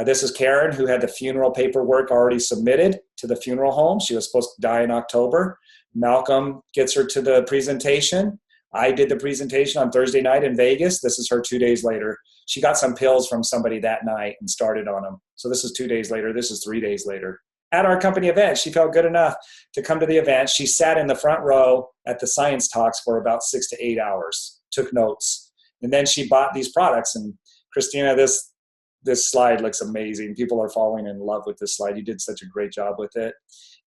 This is Karen, who had the funeral paperwork already submitted to the funeral home. She was supposed to die in October. Malcolm gets her to the presentation. I did the presentation on Thursday night in Vegas. This is her 2 days later. She got some pills from somebody that night and started on them. So this is 2 days later. This is 3 days later. At our company event, she felt good enough to come to the event. She sat in the front row at the science talks for about 6 to 8 hours, took notes. And then she bought these products. And Christina, this slide looks amazing. People are falling in love with this slide. You did such a great job with it.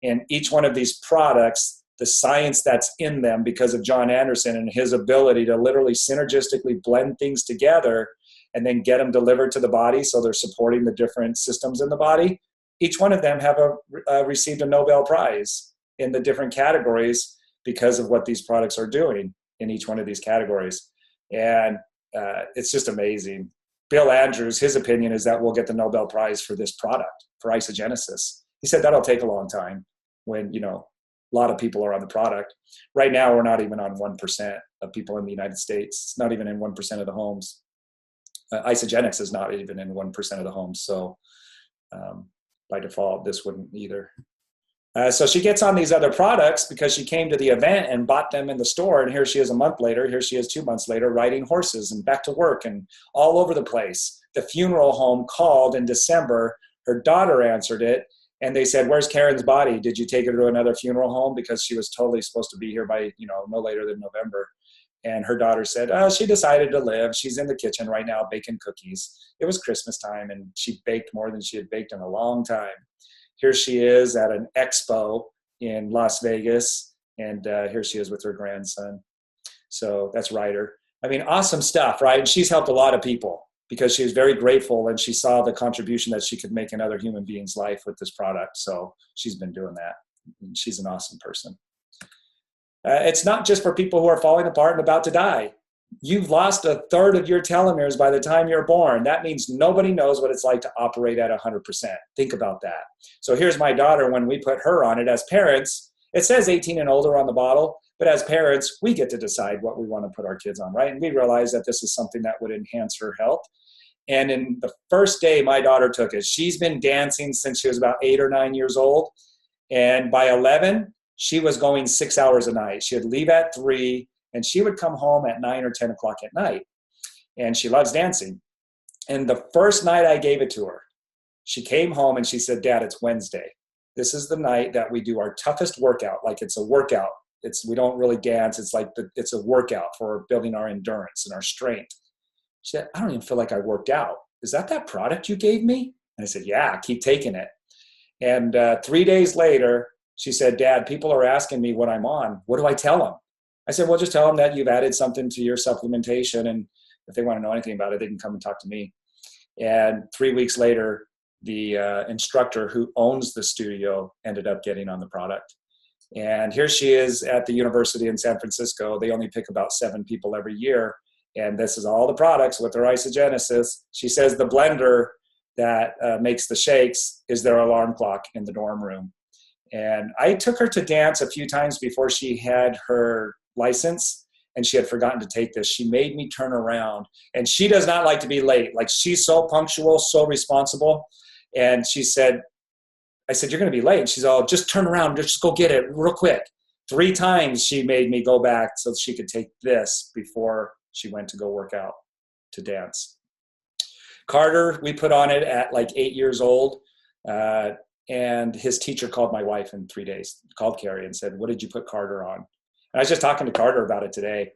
And each one of these products, the science that's in them because of John Anderson and his ability to literally synergistically blend things together and then get them delivered to the body so they're supporting the different systems in the body. Each one of them have received a Nobel Prize in the different categories because of what these products are doing in each one of these categories. And it's just amazing. Bill Andrews, his opinion is that we'll get the Nobel Prize for this product, for isogenesis. He said that'll take a long time when, you know, a lot of people are on the product. Right now, we're not even on 1% of people in the United States. It's not even in 1% of the homes. Isogenics is not even in 1% of the homes. So by default, this wouldn't either. So she gets on these other products because she came to the event and bought them in the store. And here she is a month later. Here she is 2 months later riding horses and back to work and all over the place. The funeral home called in December. Her daughter answered it. And they said, where's Karen's body? Did you take her to another funeral home? Because she was totally supposed to be here by, you know, no later than November. And her daughter said, oh, she decided to live. She's in the kitchen right now baking cookies. It was Christmas time, and she baked more than she had baked in a long time. Here she is at an expo in Las Vegas, and here she is with her grandson. So that's Ryder. I mean, awesome stuff, right? And she's helped a lot of people because she was very grateful, and she saw the contribution that she could make in other human beings' life with this product. So she's been doing that. And she's an awesome person. It's not just for people who are falling apart and about to die. You've lost a third of your telomeres by the time you're born. That means nobody knows what it's like to operate at 100%. Think about that. So here's my daughter. When we put her on it as parents, it says 18 and older on the bottle, but as parents, we get to decide what we want to put our kids on, right? And we realize that this is something that would enhance her health. And in the first day my daughter took it, she's been dancing since she was about 8 or 9 years old. And by 11, she was going 6 hours a night. She would leave at 3, and she would come home at 9 or 10 o'clock at night. And she loves dancing. And the first night I gave it to her, she came home and she said, Dad, it's Wednesday. This is the night that we do our toughest workout. Like it's a workout. We don't really dance. It's like it's a workout for building our endurance and our strength. She said, I don't even feel like I worked out. Is that product you gave me? And I said, yeah, keep taking it. And 3 days later, she said, Dad, people are asking me what I'm on. What do I tell them? I said, well, just tell them that you've added something to your supplementation. And if they want to know anything about it, they can come and talk to me. And 3 weeks later, the instructor who owns the studio ended up getting on the product. And here she is at the university in San Francisco. They only pick about 7 people every year. And this is all the products with their isogenesis. She says the blender that makes the shakes is their alarm clock in the dorm room. And I took her to dance a few times before she had her license, and she had forgotten to take this. She made me turn around, and she does not like to be late. Like, she's so punctual, so responsible. And she said, I said, you're going to be late. She's all, just turn around, just go get it real quick. 3 times she made me go back so she could take this before she went to go work out to dance. Carter, we put on it at like 8 years old. And his teacher called my wife in 3 days, called Carrie and said, what did you put Carter on? And I was just talking to Carter about it today.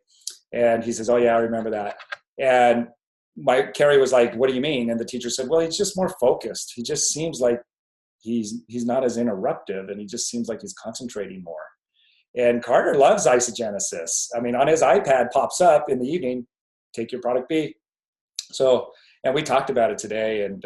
And he says, oh yeah, I remember that. And Carrie was like, what do you mean? And the teacher said, well, he's just more focused. He just seems like he's not as interruptive, and he just seems like he's concentrating more. And Carter loves isogenesis. I mean, on his iPad pops up in the evening, take your product B. So, and we talked about it today. And,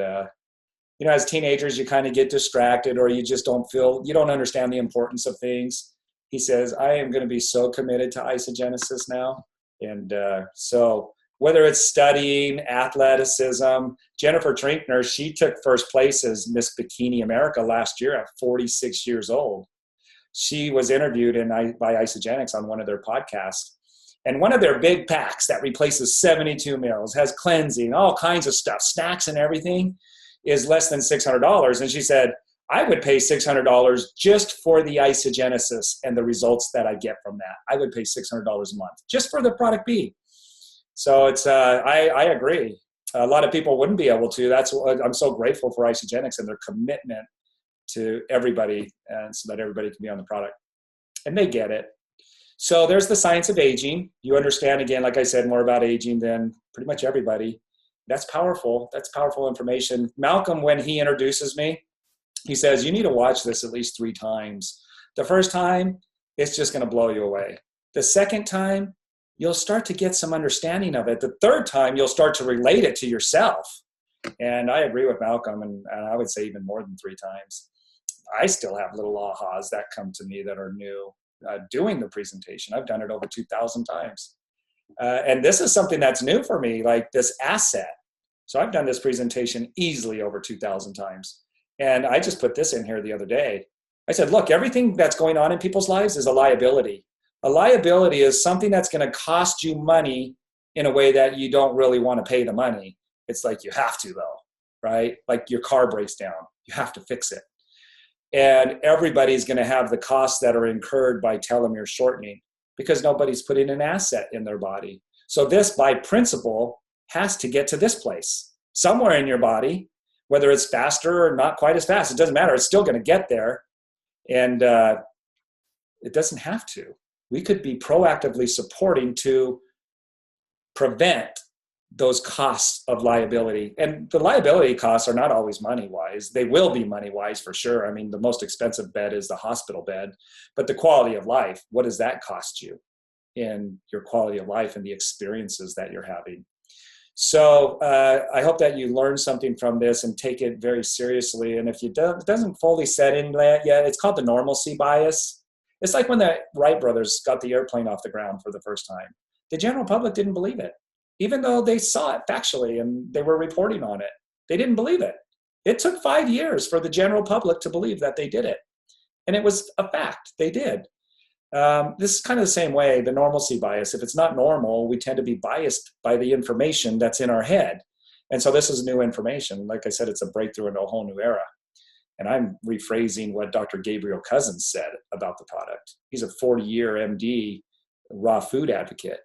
you know, as teenagers, you kind of get distracted, or you just you don't understand the importance of things. He says, I am going to be so committed to isogenesis now. And so whether it's studying, athleticism, Jennifer Trinkner, she took first place as Miss Bikini America last year at 46 years old. She was interviewed by Isagenix on one of their podcasts. And one of their big packs that replaces 72 meals, has cleansing, all kinds of stuff, snacks and everything, is less than $600. And she said, I would pay $600 just for the isogenesis and the results that I get from that. I would pay $600 a month just for the product B. So it's, I agree. A lot of people wouldn't be able to. That's what I'm so grateful for Isagenix and their commitment to everybody, and so that everybody can be on the product. And they get it. So there's the science of aging. You understand, again, like I said, more about aging than pretty much everybody. That's powerful. That's powerful information. Malcolm, when he introduces me, he says, you need to watch this at least 3 times. The first time, it's just going to blow you away. The second time, you'll start to get some understanding of it. The third time, you'll start to relate it to yourself. And I agree with Malcolm, and I would say even more than 3 times. I still have little ahas that come to me that are new doing the presentation. I've done it over 2,000 times. And this is something that's new for me, like this asset. So I've done this presentation easily over 2,000 times. And I just put this in here the other day. I said, look, everything that's going on in people's lives is a liability. A liability is something that's going to cost you money in a way that you don't really want to pay the money. It's like you have to, though, right? Like your car breaks down. You have to fix it. And everybody's going to have the costs that are incurred by telomere shortening because nobody's putting an asset in their body. So this, by principle, has to get to this place, somewhere in your body, whether it's faster or not quite as fast. It doesn't matter. It's still going to get there. And it doesn't have to. We could be proactively supporting to prevent those costs of liability. And the liability costs are not always money-wise. They will be money-wise for sure. I mean, the most expensive bed is the hospital bed, but the quality of life, what does that cost you in your quality of life and the experiences that you're having? So I hope that you learn something from this and take it very seriously. And if it doesn't fully set in yet, it's called the normalcy bias. It's like when the Wright brothers got the airplane off the ground for the first time. The general public didn't believe it. Even though they saw it factually and they were reporting on it, they didn't believe it. It took 5 years for the general public to believe that they did it. And it was a fact, they did. This is kind of the same way, the normalcy bias. If it's not normal, we tend to be biased by the information that's in our head. And so this is new information. Like I said, it's a breakthrough into a whole new era. And I'm rephrasing what Dr. Gabriel Cousens said about the product. He's a 40-year MD, raw food advocate.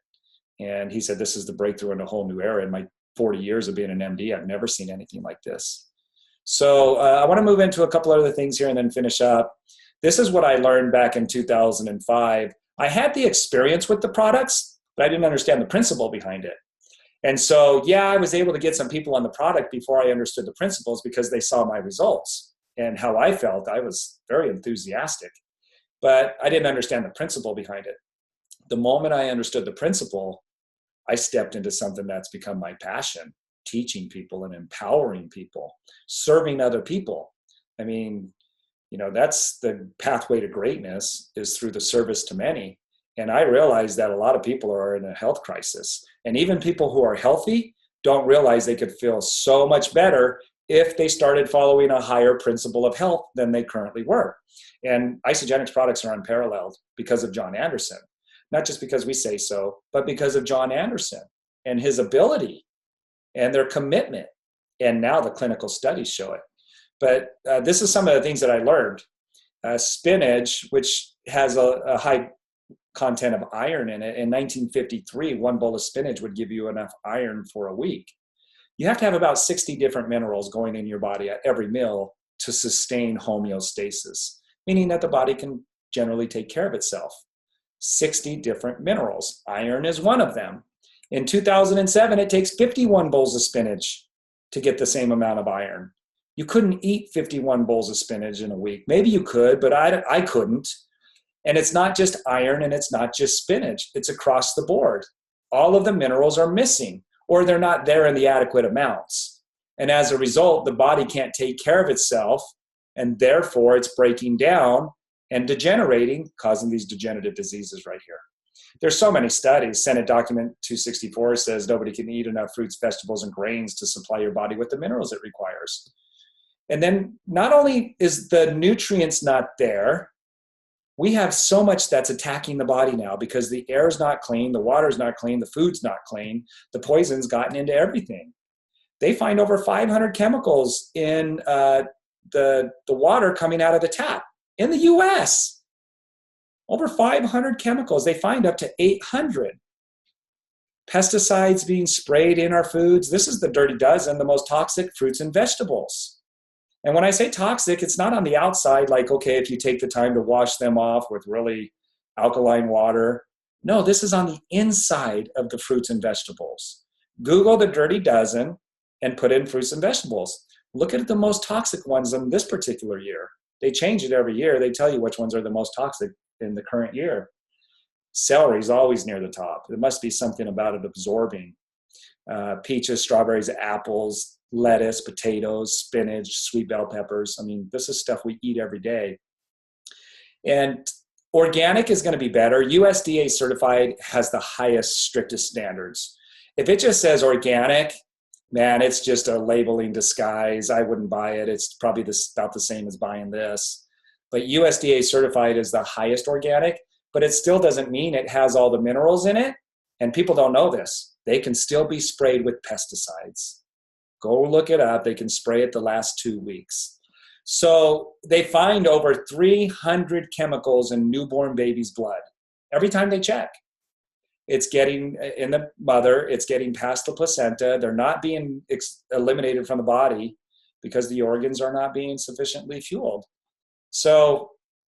And he said, this is the breakthrough in a whole new era. In my 40 years of being an MD, I've never seen anything like this. So I want to move into a couple other things here and then finish up. This is what I learned back in 2005. I had the experience with the products, but I didn't understand the principle behind it. And so, yeah, I was able to get some people on the product before I understood the principles because they saw my results and how I felt. I was very enthusiastic, but I didn't understand the principle behind it. The moment I understood the principle, I stepped into something that's become my passion, teaching people and empowering people, serving other people. I mean, you know, that's the pathway to greatness, is through the service to many. And I realized that a lot of people are in a health crisis. And even people who are healthy don't realize they could feel so much better if they started following a higher principle of health than they currently were. And Isagenix products are unparalleled because of John Anderson. Not just because we say so, but because of John Anderson and his ability and their commitment. And now the clinical studies show it. But this is some of the things that I learned. Spinach, which has a high content of iron in it, in 1953, 1 bowl of spinach would give you enough iron for a week. You have to have about 60 different minerals going in your body at every meal to sustain homeostasis, meaning that the body can generally take care of itself. 60 different minerals. Iron is one of them. In 2007, it takes 51 bowls of spinach to get the same amount of iron. You couldn't eat 51 bowls of spinach in a week. Maybe you could, but I couldn't. And it's not just iron and it's not just spinach. It's across the board. All of the minerals are missing or they're not there in the adequate amounts. And as a result, the body can't take care of itself and therefore it's breaking down and degenerating, causing these degenerative diseases right here. There's so many studies. Senate Document 264 says nobody can eat enough fruits, vegetables, and grains to supply your body with the minerals it requires. And then not only is the nutrients not there, we have so much that's attacking the body now because the air is not clean, the water is not clean, the food's not clean, the poison's gotten into everything. They find over 500 chemicals in the water coming out of the tap in the US. Over 500 chemicals. They find up to 800. Pesticides being sprayed in our foods. This is the dirty dozen, the most toxic fruits and vegetables. And when I say toxic, it's not on the outside, like, okay, if you take the time to wash them off with really alkaline water. No, this is on the inside of the fruits and vegetables. Google the dirty dozen and put in fruits and vegetables. Look at the most toxic ones in this particular year. They change it every year. They tell you which ones are the most toxic in the current year. Celery is always near the top. There must be something about it absorbing. Peaches, strawberries, apples, lettuce, potatoes, spinach, sweet bell peppers. I mean, this is stuff we eat every day. And organic is going to be better. USDA certified has the highest, strictest standards. If it just says organic, man, it's just a labeling disguise. I wouldn't buy it. It's probably about the same as buying this. But USDA certified is the highest organic, but it still doesn't mean it has all the minerals in it. And people don't know this. They can still be sprayed with pesticides. Go look it up. They can spray it the last 2 weeks. So they find over 300 chemicals in newborn babies' blood every time they check. It's getting in the mother, it's getting past the placenta. They're not being eliminated from the body because the organs are not being sufficiently fueled. So,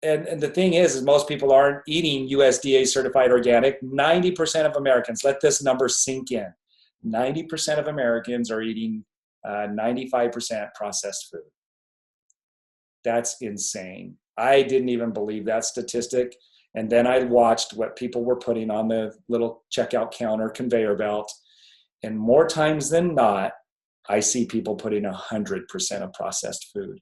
and the thing is most people aren't eating USDA certified organic. 90% of Americans, let this number sink in. 90% of Americans are eating 95% processed food. That's insane. I didn't even believe that statistic. And then I watched what people were putting on the little checkout counter conveyor belt. And more times than not, I see people putting 100% of processed food.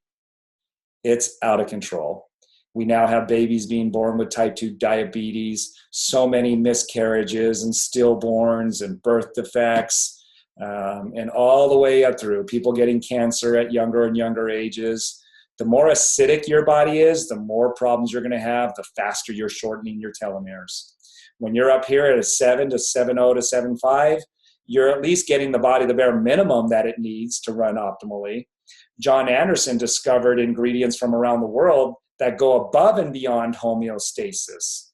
It's out of control. We now have babies being born with type 2 diabetes, so many miscarriages and stillborns and birth defects, and all the way up through people getting cancer at younger and younger ages. The more acidic your body is, the more problems you're going to have, the faster you're shortening your telomeres. When you're up here at a 7 to 7.0 to 7.5, you're at least getting the body the bare minimum that it needs to run optimally. John Anderson discovered ingredients from around the world that go above and beyond homeostasis.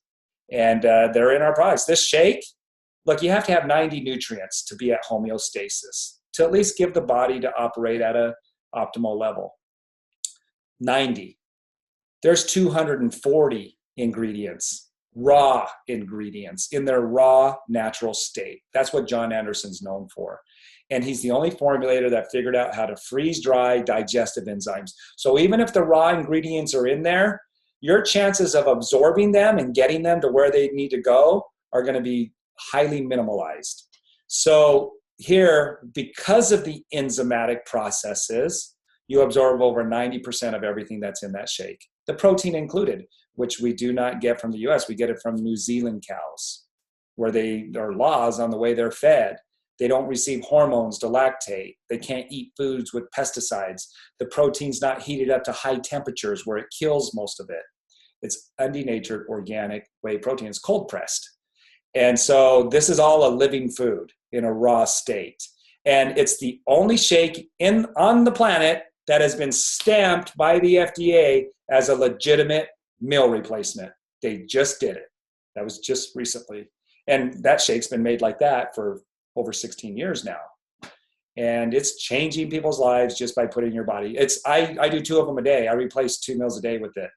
And they're in our products. This shake, look, you have to have 90 nutrients to be at homeostasis, to at least give the body to operate at an optimal level. 90. There's 240 ingredients, raw ingredients in their raw natural state. That's what John Anderson's known for. And he's the only formulator that figured out how to freeze dry digestive enzymes. So even if the raw ingredients are in there, your chances of absorbing them and getting them to where they need to go are going to be highly minimalized. So here, because of the enzymatic processes, you absorb over 90% of everything that's in that shake, the protein included, which we do not get from the US. We get it from New Zealand cows, where there are laws on the way they're fed. They don't receive hormones to lactate. They can't eat foods with pesticides. The protein's not heated up to high temperatures where it kills most of it. It's undenatured organic whey protein. It's cold pressed. And so this is all a living food in a raw state. And it's the only shake on the planet that has been stamped by the FDA as a legitimate meal replacement. They just did it. That was just recently. And that shake's been made like that for over 16 years now. And it's changing people's lives just by putting in your body. I do 2 of them a day. I replace 2 meals a day with it.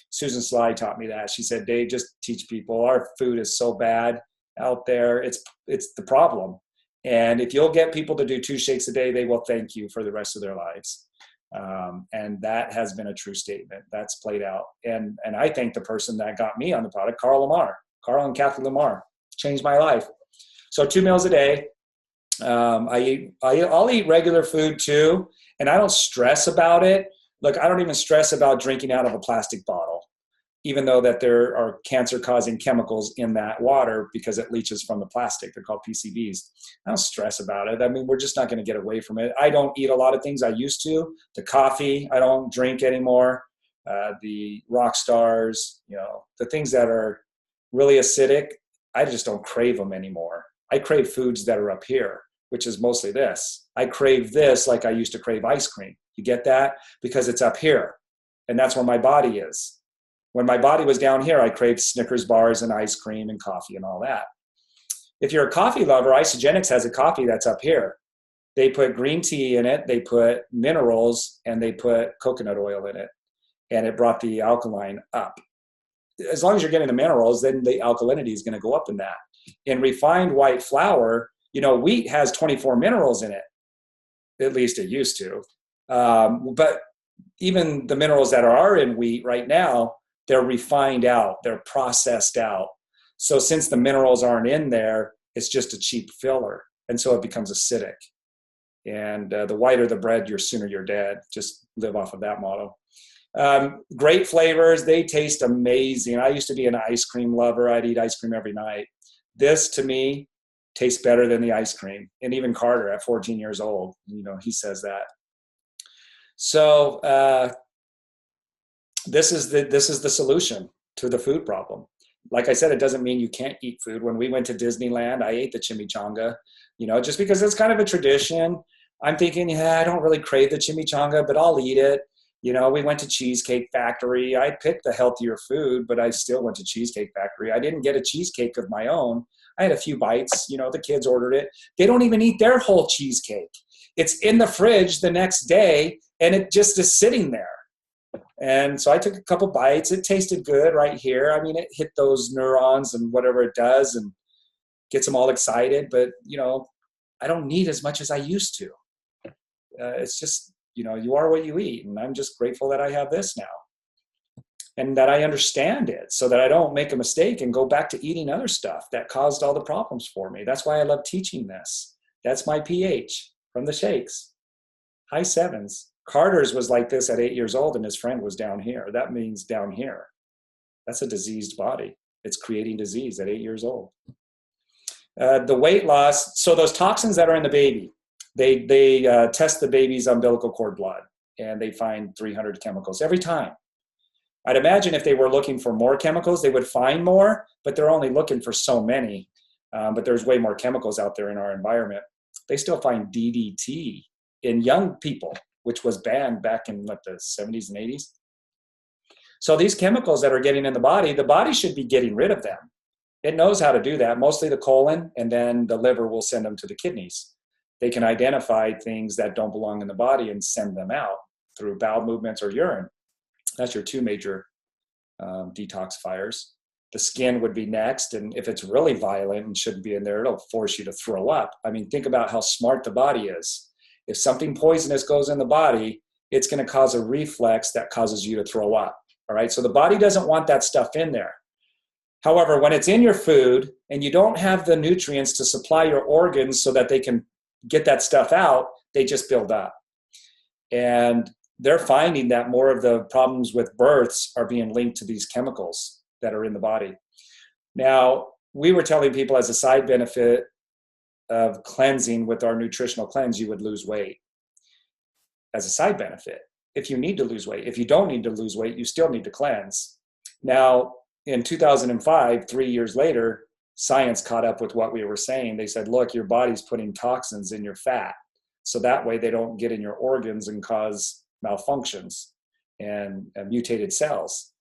Susan Sly taught me that. She said, Dave, just teach people. Our food is so bad out there. It's the problem. And if you'll get people to do 2 shakes a day, they will thank you for the rest of their lives. And that has been a true statement. That's played out. And I thank the person that got me on the product, Carl and Kathy Lamar, changed my life. So 2 meals a day. I'll eat regular food too, and I don't stress about it. Look, I don't even stress about drinking out of a plastic bottle, even though that there are cancer-causing chemicals in that water because it leaches from the plastic. They're called PCBs. I don't stress about it. I mean, we're just not going to get away from it. I don't eat a lot of things I used to. The coffee, I don't drink anymore. The rock stars, the things that are really acidic, I just don't crave them anymore. I crave foods that are up here, which is mostly this. I crave this like I used to crave ice cream. You get that? Because it's up here, and that's where my body is. When my body was down here, I craved Snickers bars and ice cream and coffee and all that. If you're a coffee lover, Isogenics has a coffee that's up here. They put green tea in it, they put minerals, and they put coconut oil in it. And it brought the alkaline up. As long as you're getting the minerals, then the alkalinity is going to go up in that. In refined white flour, wheat has 24 minerals in it. At least it used to. But even the minerals that are in wheat right now, they're refined out, they're processed out. So since the minerals aren't in there, it's just a cheap filler. And so it becomes acidic. And the whiter the bread, the sooner you're dead. Just live off of that motto. Great flavors, they taste amazing. I used to be an ice cream lover. I'd eat ice cream every night. This, to me, tastes better than the ice cream. And even Carter, at 14 years old, he says that. So this is the solution to the food problem. Like I said, it doesn't mean you can't eat food. When we went to Disneyland, I ate the chimichanga, just because it's kind of a tradition. I'm thinking, I don't really crave the chimichanga, but I'll eat it. We went to Cheesecake Factory. I picked the healthier food, but I still went to Cheesecake Factory. I didn't get a cheesecake of my own. I had a few bites. The kids ordered it. They don't even eat their whole cheesecake. It's in the fridge the next day, and it just is sitting there. And so I took a couple bites. It tasted good right here. I mean, it hit those neurons and whatever it does and gets them all excited. But, I don't need as much as I used to. It's just, you are what you eat. And I'm just grateful that I have this now. And that I understand it so that I don't make a mistake and go back to eating other stuff that caused all the problems for me. That's why I love teaching this. That's my pH from the shakes. High 7s. Carter's was like this at 8 years old, and his friend was down here. That means down here. That's a diseased body. It's creating disease at 8 years old. The weight loss, so those toxins that are in the baby, they test the baby's umbilical cord blood, and they find 300 chemicals every time. I'd imagine if they were looking for more chemicals, they would find more, but they're only looking for so many. But there's way more chemicals out there in our environment. They still find DDT in young people, which was banned back in the 70s and 80s. So these chemicals that are getting in the body should be getting rid of them. It knows how to do that, mostly the colon, and then the liver will send them to the kidneys. They can identify things that don't belong in the body and send them out through bowel movements or urine. That's your two major detoxifiers. The skin would be next, and if it's really violent and shouldn't be in there, it'll force you to throw up. I mean, think about how smart the body is. If something poisonous goes in the body, it's going to cause a reflex that causes you to throw up. All right, so the body doesn't want that stuff in there. However, when it's in your food and you don't have the nutrients to supply your organs so that they can get that stuff out, they just build up. And they're finding that more of the problems with births are being linked to these chemicals that are in the body. Now, we were telling people as a side benefit of cleansing with our nutritional cleanse, you would lose weight as a side benefit. If you need to lose weight, if you don't need to lose weight, you still need to cleanse. Now, in 2005, 3 years later, science caught up with what we were saying. They said, look, your body's putting toxins in your fat. So that way they don't get in your organs and cause malfunctions and mutated cells.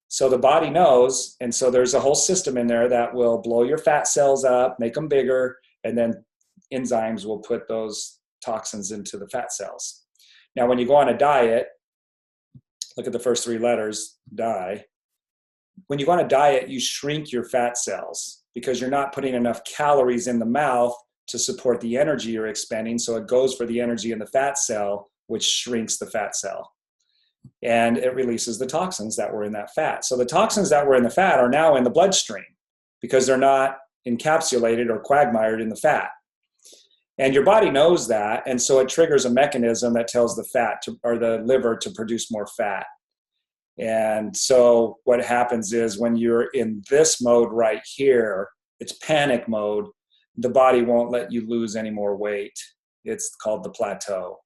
So the body knows, and so there's a whole system in there that will blow your fat cells up, make them bigger, and then enzymes will put those toxins into the fat cells. Now, when you go on a diet, look at the first three letters, die. When you go on a diet, you shrink your fat cells because you're not putting enough calories in the mouth to support the energy you're expending. So it goes for the energy in the fat cell which shrinks the fat cell. And it releases the toxins that were in that fat. So the toxins that were in the fat are now in the bloodstream because they're not encapsulated or quagmired in the fat. And your body knows that, and so it triggers a mechanism that tells the fat or the liver to produce more fat. And so what happens is when you're in this mode right here, it's panic mode, the body won't let you lose any more weight. It's called the plateau.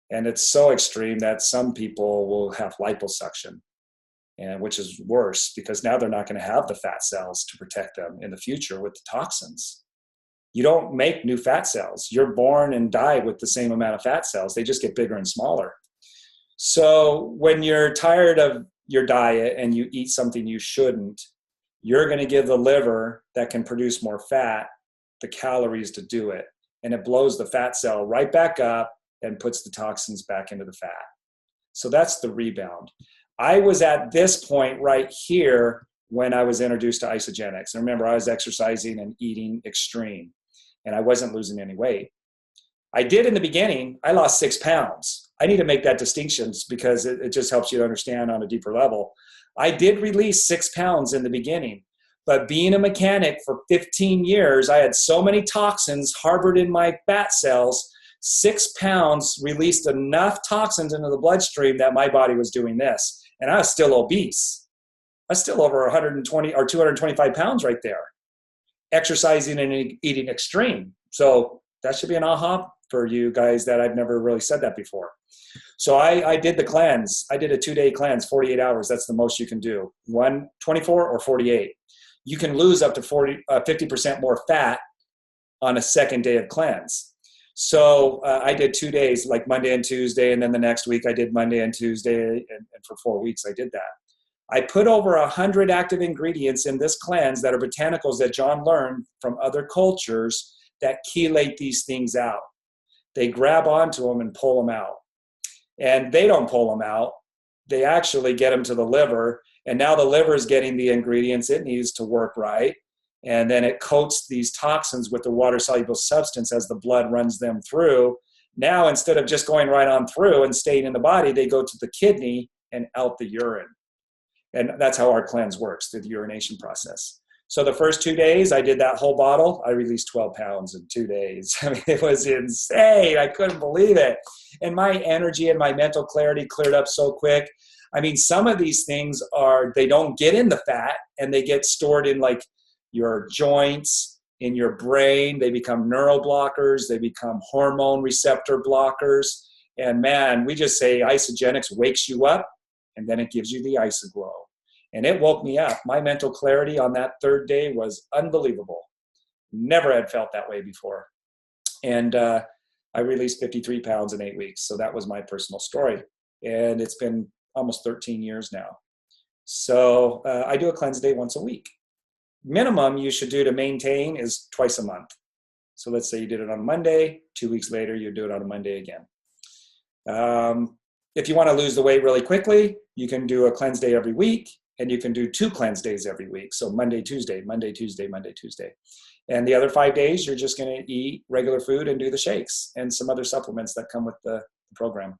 And it's so extreme that some people will have liposuction, and which is worse because now they're not going to have the fat cells to protect them in the future with the toxins. You don't make new fat cells. You're born and die with the same amount of fat cells. They just get bigger and smaller. So when you're tired of your diet and you eat something you shouldn't, you're going to give the liver that can produce more fat the calories to do it. And it blows the fat cell right back up and puts the toxins back into the fat. So that's the rebound. I was at this point right here when I was introduced to isogenics. And remember, I was exercising and eating extreme, and I wasn't losing any weight. I did in the beginning, I lost 6 pounds. I need to make that distinction because it just helps you understand on a deeper level. I did release 6 pounds in the beginning, but being a mechanic for 15 years, I had so many toxins harbored in my fat cells, 6 pounds released enough toxins into the bloodstream that my body was doing this. And I was still obese. I was still over 120 or 225 pounds right there, exercising and eating extreme. So that should be an aha for you guys that I've never really said that before. So I did the cleanse. I did a 2-day cleanse, 48 hours. That's the most you can do. 24 or 48. You can lose up to 50% more fat on a second day of cleanse. So I did 2 days, like Monday and Tuesday, and then the next week I did Monday and Tuesday, and for 4 weeks I did that. I put over 100 active ingredients in this cleanse that are botanicals that John learned from other cultures that chelate these things out. They grab onto them and pull them out. And they don't pull them out. They actually get them to the liver, and now the liver is getting the ingredients it needs to work right. And then it coats these toxins with the water-soluble substance as the blood runs them through. Now, instead of just going right on through and staying in the body, they go to the kidney and out the urine. And that's how our cleanse works, through the urination process. So the first 2 days, I did that whole bottle. I released 12 pounds in 2 days. I mean, it was insane. I couldn't believe it. And my energy and my mental clarity cleared up so quick. I mean, some of these things they don't get in the fat, and they get stored in like your joints, in your brain. They become neural blockers. They become hormone receptor blockers. And man, we just say isogenics wakes you up, and then it gives you the isoglow. And it woke me up. My mental clarity on that 3rd day was unbelievable. Never had felt that way before. And I released 53 pounds in 8 weeks. So that was my personal story. And it's been almost 13 years now. So I do a cleanse day once a week. Minimum you should do to maintain is twice a month. So let's say you did it on Monday, 2 weeks later, you do it on a Monday again. If you want to lose the weight really quickly, you can do a cleanse day every week, and you can do 2 cleanse days every week. So Monday, Tuesday, Monday, Tuesday, Monday, Tuesday. And the other 5 days, you're just going to eat regular food and do the shakes and some other supplements that come with the program.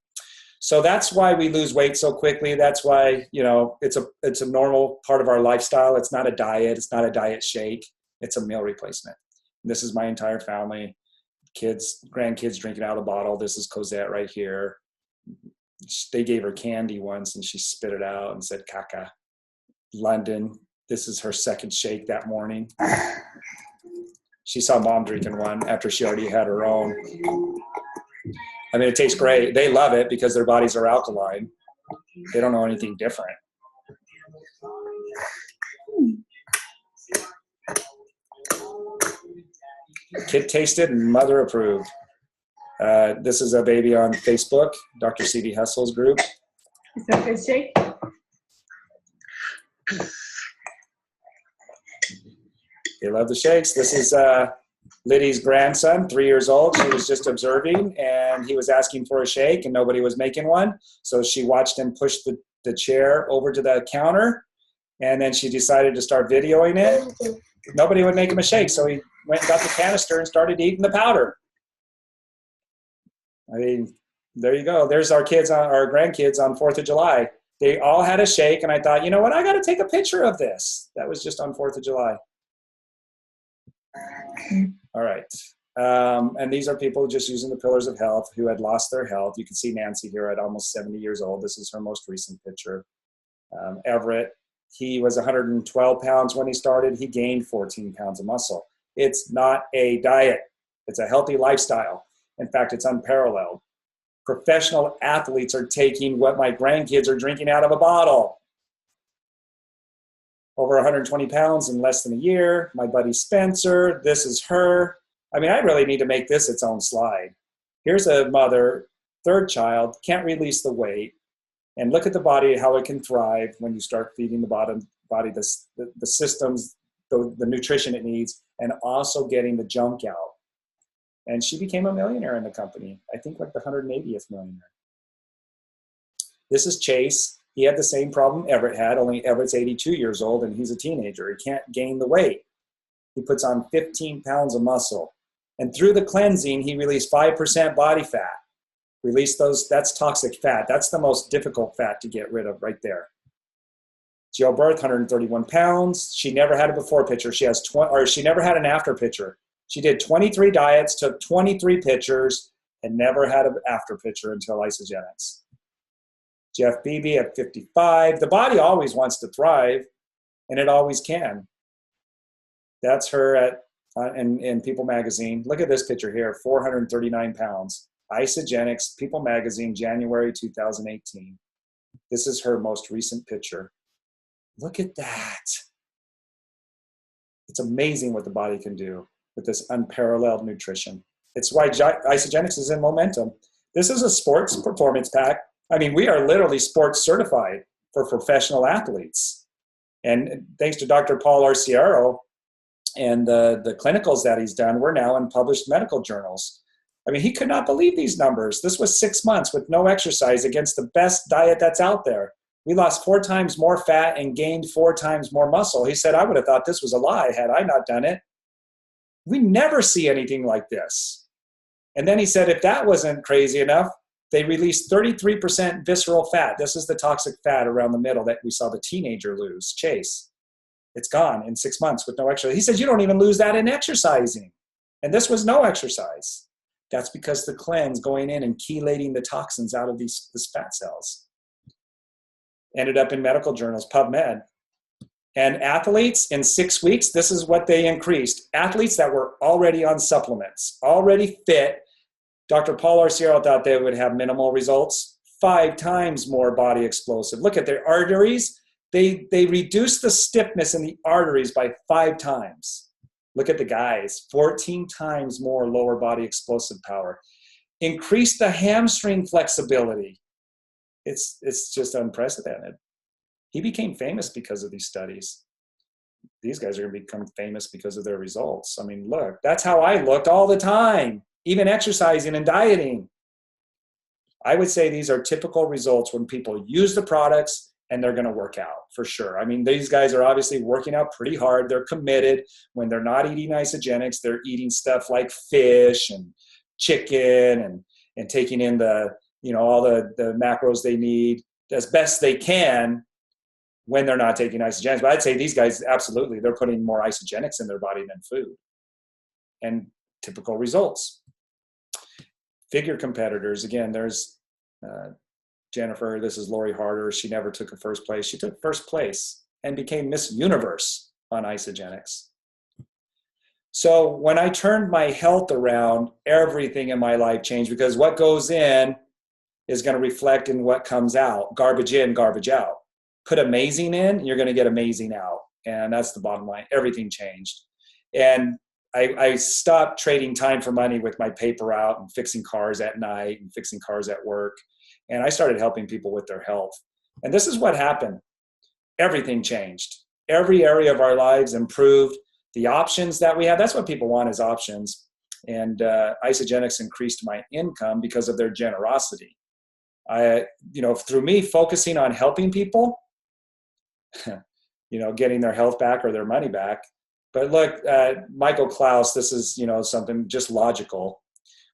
So that's why we lose weight so quickly. That's why, it's a normal part of our lifestyle. It's not a diet. It's not a diet shake. It's a meal replacement. This is my entire family, kids, grandkids drinking out of the bottle. This is Cosette right here. They gave her candy once and she spit it out and said, caca. London, this is her second shake that morning. She saw mom drinking one after she already had her own. I mean, it tastes great. They love it because their bodies are alkaline. They don't know anything different. Kid tasted and mother approved. This is a baby on Facebook, Dr. C.D. Hustle's group. Is that a good shake? They love the shakes. This is Liddy's grandson, 3 years old. She was just observing, and he was asking for a shake, and nobody was making one. So she watched him push the chair over to the counter, and then she decided to start videoing it. Nobody would make him a shake, so he went and got the canister and started eating the powder. I mean, There you go. There's our kids, our grandkids on 4th of July. They all had a shake, and I thought, you know what? I got to take a picture of this. That was just on 4th of July. All right. And these are people just using the pillars of health who had lost their health. You can see Nancy here at almost 70 years old. This is her most recent picture. Everett, he was 112 pounds when he started. He gained 14 pounds of muscle. It's not a diet. It's a healthy lifestyle. In fact, it's unparalleled. Professional athletes are taking what my grandkids are drinking out of a bottle. Over 120 pounds in less than a year. My buddy Spencer, this is her. I mean, I really need to make this its own slide. Here's a mother, 3rd child, can't release the weight. And look at the body, how it can thrive when you start feeding the body the systems, the nutrition it needs, and also getting the junk out. And she became a millionaire in the company. I think like the 180th millionaire. This is Chase. He had the same problem Everett had, only Everett's 82 years old and he's a teenager. He can't gain the weight. He puts on 15 pounds of muscle. And through the cleansing, he released 5% body fat. Release those, that's toxic fat. That's the most difficult fat to get rid of right there. Jill Birth, 131 pounds. She never had a before picture. She never had an after picture. She did 23 diets, took 23 pictures, and never had an after picture until Isogenics. Jeff Beebe at 55. The body always wants to thrive, and it always can. That's her in People Magazine. Look at this picture here, 439 pounds. Isogenics, People Magazine, January 2018. This is her most recent picture. Look at that. It's amazing what the body can do with this unparalleled nutrition. It's why Isogenics is in momentum. This is a sports performance pack. I mean, we are literally sports certified for professional athletes. And thanks to Dr. Paul Arciero and the clinicals that he's done, we're now in published medical journals. I mean, he could not believe these numbers. This was 6 months with no exercise against the best diet that's out there. We lost 4 times more fat and gained 4 times more muscle. He said, I would have thought this was a lie had I not done it. We never see anything like this. And then he said, if that wasn't crazy enough, they released 33% visceral fat. This is the toxic fat around the middle that we saw the teenager lose, Chase. It's gone in 6 months with no exercise. He says, you don't even lose that in exercising. And this was no exercise. That's because the cleanse going in and chelating the toxins out of these fat cells. Ended up in medical journals, PubMed. And athletes in 6 weeks, this is what they increased. Athletes that were already on supplements, already fit, Dr. Paul Arciero thought they would have minimal results, 5 times more body explosive. Look at their arteries. They reduced the stiffness in the arteries by 5 times. Look at the guys, 14 times more lower body explosive power. Increased the hamstring flexibility. It's just unprecedented. He became famous because of these studies. These guys are going to become famous because of their results. I mean, look, that's how I looked all the time, even exercising and dieting. I would say these are typical results when people use the products and they're going to work out for sure. I mean, these guys are obviously working out pretty hard. They're committed. When they're not eating isogenics, they're eating stuff like fish and chicken and taking in the, all the macros they need as best they can when they're not taking isogenics. But I'd say these guys, absolutely, they're putting more isogenics in their body than food. And typical results. Figure competitors, again, there's Jennifer, this is Lori Harder. She never took a first place. She took first place and became Miss Universe on isogenics. So when I turned my health around, everything in my life changed because what goes in is going to reflect in what comes out. Garbage in, garbage out. Put amazing in, you're going to get amazing out. And that's the bottom line. Everything changed. And I stopped trading time for money with my paper out and fixing cars at night and fixing cars at work. And I started helping people with their health. And this is what happened. Everything changed. Every area of our lives improved. The options that we have, that's what people want is options. And isogenics increased my income because of their generosity. Through me focusing on helping people, getting their health back or their money back. But look, Michael Klaus, this is, something just logical.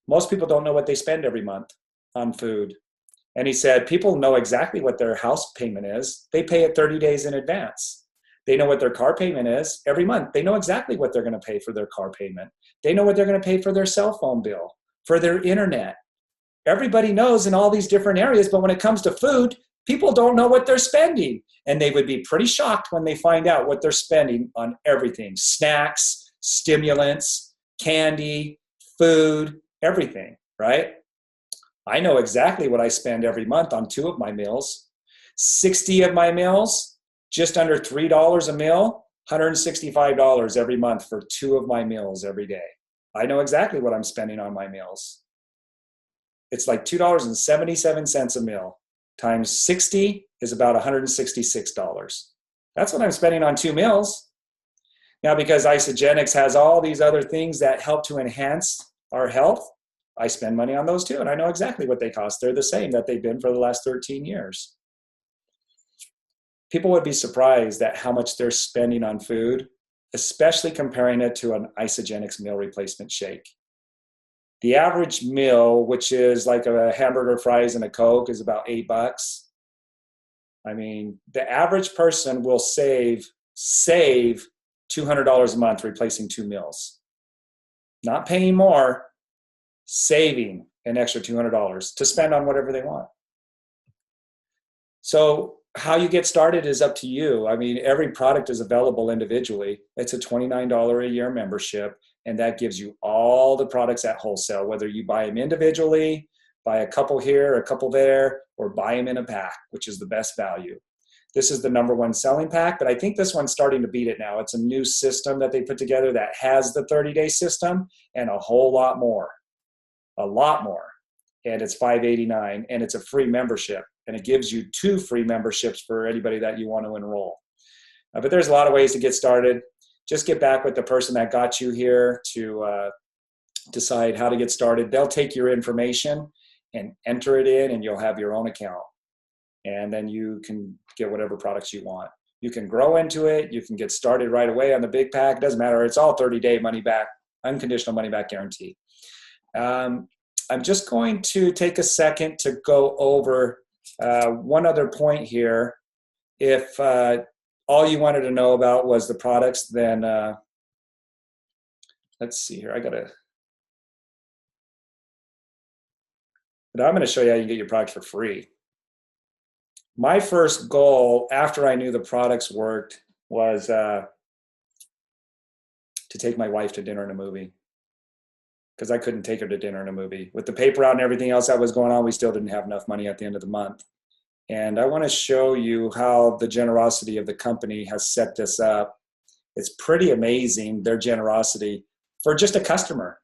Most people don't know what they spend every month. on food. And he said, people know exactly what their house payment is. They pay it 30 days in advance. They know what their car payment is every month. They know exactly what they're going to pay for their car payment. They know what they're going to pay for their cell phone bill, for their internet. Everybody knows in all these different areas, but when it comes to food, people don't know what they're spending. And they would be pretty shocked when they find out what they're spending on everything: snacks, stimulants, candy, food, everything, right? I know exactly what I spend every month on 2 of my meals. 60 of my meals, just under $3 a meal, $165 every month for 2 of my meals every day. I know exactly what I'm spending on my meals. It's like $2.77 a meal times 60 is about $166. That's what I'm spending on 2 meals. Now, because Isogenics has all these other things that help to enhance our health, I spend money on those too, and I know exactly what they cost. They're the same that they've been for the last 13 years. People would be surprised at how much they're spending on food, especially comparing it to an Isogenics meal replacement shake. The average meal, which is like a hamburger, fries, and a Coke, is about $8. I mean, the average person will save $200 a month replacing 2 meals. Not paying more, saving an extra $200 to spend on whatever they want. So how you get started is up to you. I mean, every product is available individually. It's a $29 a year membership, and that gives you all the products at wholesale, whether you buy them individually, buy a couple here, a couple there, or buy them in a pack, which is the best value. This is the #1 selling pack, but I think this one's starting to beat it now. It's a new system that they put together that has the 30-day system and a whole lot more. A lot more. And it's $5.89, and it's a free membership, and it gives you 2 free memberships for anybody that you want to enroll. But there's a lot of ways to get started. Just get back with the person that got you here to decide how to get started. They'll take your information and enter it in, and you'll have your own account. And then you can get whatever products you want. You can grow into it. You can get started right away on the big pack. It doesn't matter. It's all 30-day money back, unconditional money back guarantee. I'm just going to take a second to go over one other point here. If all you wanted to know about was the products, then let's see here. But I'm going to show you how you can get your products for free. My first goal after I knew the products worked was to take my wife to dinner and a movie, because I couldn't take her to dinner and a movie. With the paper out and everything else that was going on, we still didn't have enough money at the end of the month. And I want to show you how the generosity of the company has set this up. It's pretty amazing, their generosity for just a customer.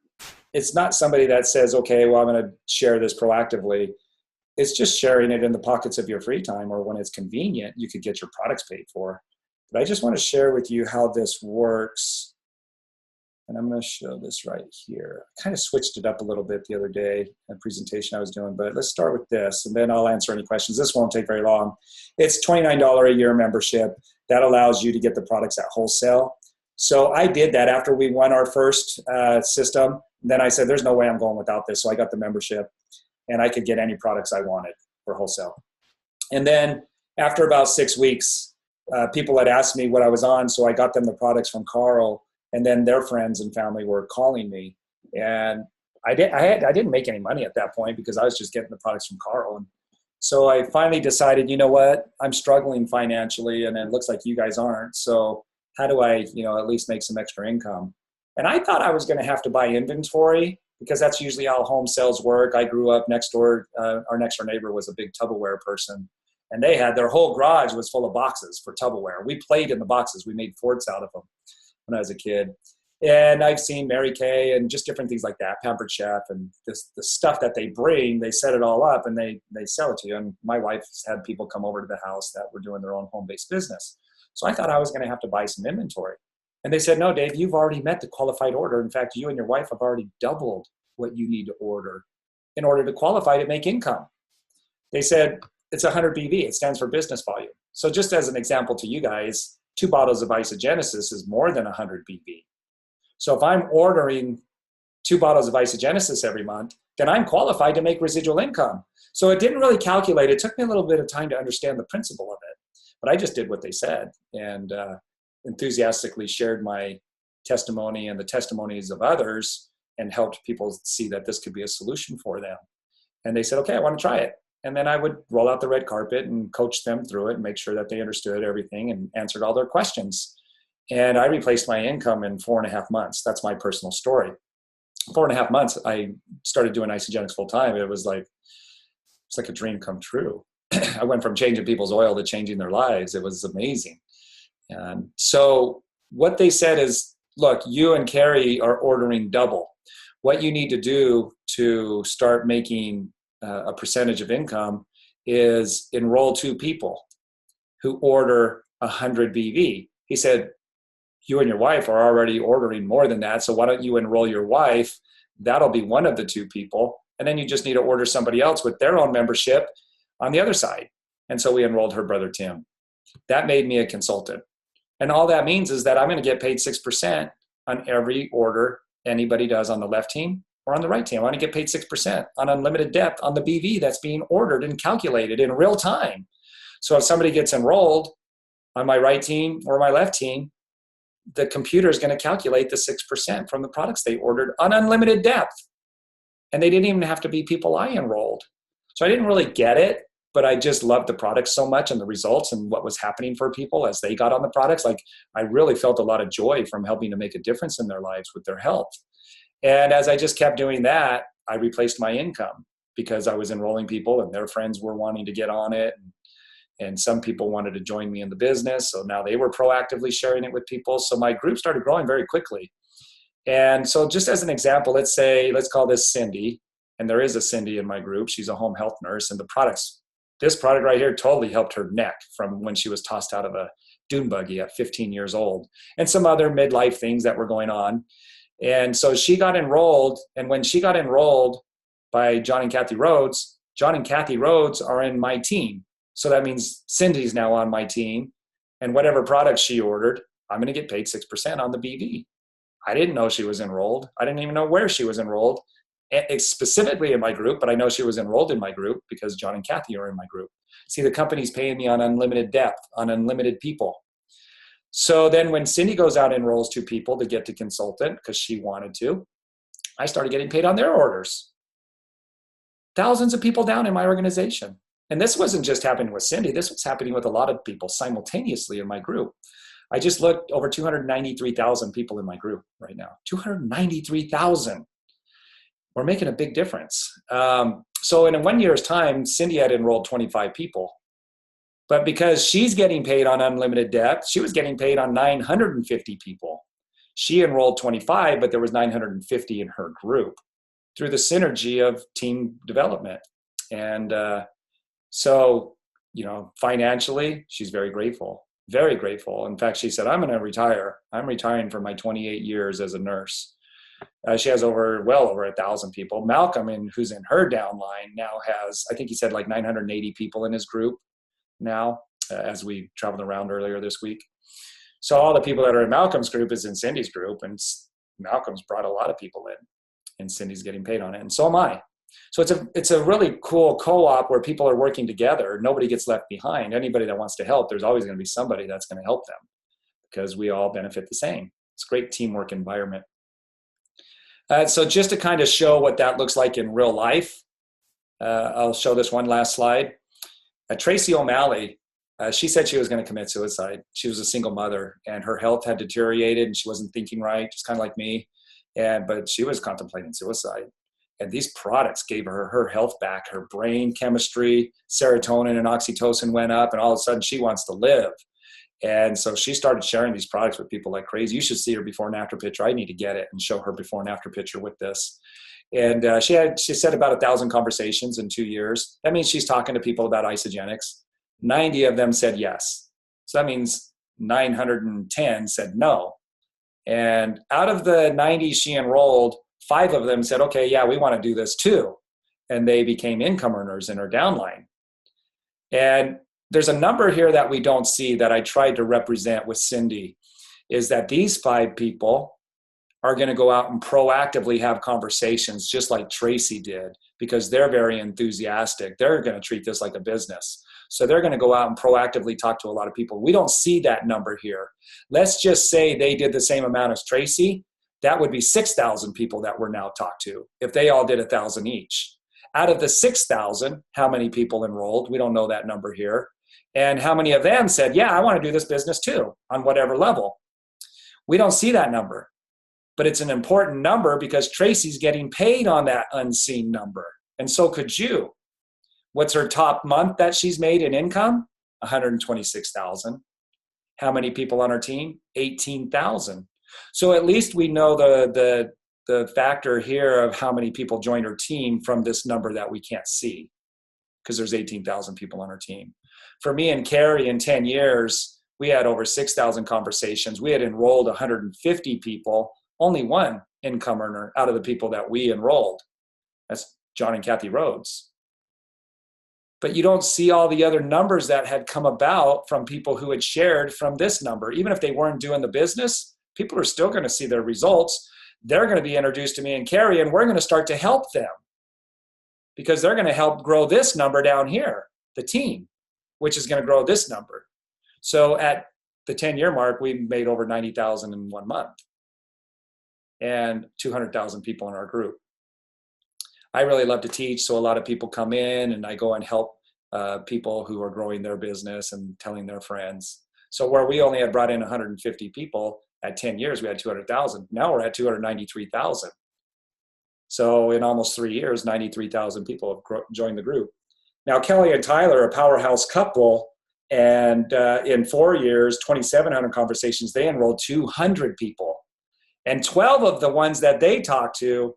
It's not somebody that says, okay, well, I'm going to share this proactively. It's just sharing it in the pockets of your free time, or when it's convenient, you could get your products paid for. But I just want to share with you how this works. And I'm going to show this right here. I kind of switched it up a little bit the other day, a presentation I was doing, but let's start with this, and then I'll answer any questions. This won't take very long. It's $29 a year membership. That allows you to get the products at wholesale. So I did that after we won our first system. Then I said, there's no way I'm going without this. So I got the membership, and I could get any products I wanted for wholesale. And then after about 6 weeks, people had asked me what I was on, so I got them the products from Carl. And then their friends and family were calling me, and I didn't make any money at that point because I was just getting the products from Carl. And so I finally decided, you know what, I'm struggling financially, and it looks like you guys aren't. So how do I, at least make some extra income? And I thought I was going to have to buy inventory, because that's usually how home sales work. I grew up next door. Our next door neighbor was a big Tupperware person, and they had their whole garage was full of boxes for Tupperware. We played in the boxes. We made forts out of them when I was a kid. And I've seen Mary Kay and just different things like that, Pampered Chef, and the stuff that they bring, they set it all up and they sell it to you. And my wife's had people come over to the house that were doing their own home-based business. So I thought I was going to have to buy some inventory. And they said, no, Dave, you've already met the qualified order. In fact, you and your wife have already doubled what you need to order in order to qualify to make income. They said, it's 100 BV. It stands for business volume. So just as an example to you guys, 2 bottles of Isogenesis is more than 100 BV. So if I'm ordering 2 bottles of Isogenesis every month, then I'm qualified to make residual income. So it didn't really calculate. It took me a little bit of time to understand the principle of it, but I just did what they said and enthusiastically shared my testimony and the testimonies of others and helped people see that this could be a solution for them. And they said, okay, I want to try it. And then I would roll out the red carpet and coach them through it and make sure that they understood everything and answered all their questions. And I replaced my income in 4.5 months. That's my personal story. 4.5 months, I started doing Isogenics full time. It's like a dream come true. I went from changing people's oil to changing their lives. It was amazing. And so what they said is, look, you and Carrie are ordering double. What you need to do to start making a percentage of income is enroll 2 people who order 100 BV. He said, you and your wife are already ordering more than that, so why don't you enroll your wife? That'll be one of the 2 people. And then you just need to order somebody else with their own membership on the other side. And so we enrolled her brother, Tim. That made me a consultant. And all that means is that I'm going to get paid 6% on every order anybody does on the left team or on the right team. I want to get paid 6% on unlimited depth on the BV that's being ordered and calculated in real time. So if somebody gets enrolled on my right team or my left team, the computer is going to calculate the 6% from the products they ordered on unlimited depth. And they didn't even have to be people I enrolled. So I didn't really get it, but I just loved the products so much and the results and what was happening for people as they got on the products. Like, I really felt a lot of joy from helping to make a difference in their lives with their health. And as I just kept doing that, I replaced my income because I was enrolling people and their friends were wanting to get on it. And some people wanted to join me in the business. So now they were proactively sharing it with people. So my group started growing very quickly. And so just as an example, let's call this Cindy. And there is a Cindy in my group. She's a home health nurse. And this product right here totally helped her neck from when she was tossed out of a dune buggy at 15 years old, and some other midlife things that were going on. And so she got enrolled. And when she got enrolled by John and Kathy Rhodes are in my team. So that means Cindy's now on my team, and whatever products she ordered, I'm going to get paid 6% on the BV. I didn't know she was enrolled. I didn't even know where she was enrolled specifically in my group, but I know she was enrolled in my group because John and Kathy are in my group. See, the company's paying me on unlimited depth, on unlimited people. So then when Cindy goes out and enrolls 2 people to get to consultant because she wanted to, I started getting paid on their orders. Thousands of people down in my organization. And this wasn't just happening with Cindy. This was happening with a lot of people simultaneously in my group. I just looked over 293,000 people in my group right now. 293,000. We're making a big difference. So in 1 year's time, Cindy had enrolled 25 people. But because she's getting paid on unlimited depth, she was getting paid on 950 people. She enrolled 25, but there was 950 in her group through the synergy of team development. And so, financially, she's very grateful, very grateful. In fact, she said, I'm going to retire. I'm retiring from my 28 years as a nurse. She has well over 1,000 people. Malcolm, who's in her downline, now has, I think he said, like 980 people in his group now, as we traveled around earlier this week. So all the people that are in Malcolm's group is in Cindy's group, and Malcolm's brought a lot of people in, and Cindy's getting paid on it, and so am I. So it's a really cool co-op where people are working together. Nobody gets left behind. Anybody that wants to help, there's always going to be somebody that's going to help them because we all benefit the same. It's a great teamwork environment. So just to kind of show what that looks like in real life, I'll show this one last slide. Tracy O'Malley, she said she was going to commit suicide. She was a single mother, and her health had deteriorated, and she wasn't thinking right, just kind of like me. But she was contemplating suicide. And these products gave her health back, her brain chemistry, serotonin and oxytocin went up, and all of a sudden she wants to live. And so she started sharing these products with people like crazy. You should see her before and after picture. I need to get it and show her before and after picture with this. And she said about 1,000 conversations in 2 years. That means she's talking to people about isogenics. 90 of them said yes. So that means 910 said no. And out of the 90 she enrolled, 5 of them said, okay, yeah, we want to do this too. And they became income earners in her downline. And there's a number here that we don't see that I tried to represent with Cindy, is that these 5 people are going to go out and proactively have conversations just like Tracy did, because they're very enthusiastic. They're going to treat this like a business. So they're going to go out and proactively talk to a lot of people. We don't see that number here. Let's just say they did the same amount as Tracy. That would be 6,000 people that we're now talked to if they all did 1,000 each. Out of the 6,000, how many people enrolled? We don't know that number here. And how many of them said, yeah, I want to do this business too, on whatever level? We don't see that number. But it's an important number because Tracy's getting paid on that unseen number. And so could you. What's her top month that she's made in income? 126,000. How many people on her team? 18,000. So at least we know the factor here of how many people joined her team from this number that we can't see, because there's 18,000 people on her team. For me and Carrie, in 10 years, we had over 6,000 conversations. We had enrolled 150 people, only one income earner out of the people that we enrolled. That's John and Kathy Rhodes. But you don't see all the other numbers that had come about from people who had shared from this number. Even if they weren't doing the business, people are still going to see their results. They're going to be introduced to me and Carrie, and we're going to start to help them because they're going to help grow this number down here, the team, which is going to grow this number. So at the 10-year mark, we made over 90,000 in 1 month and 200,000 people in our group. I really love to teach, so a lot of people come in and I go and help people who are growing their business and telling their friends. So where we only had brought in 150 people, at 10 years, we had 200,000. Now we're at 293,000. So in almost 3 years, 93,000 people have joined the group. Now, Kelly and Tyler are a powerhouse couple, and in 4 years, 2,700 conversations, they enrolled 200 people. And 12 of the ones that they talked to,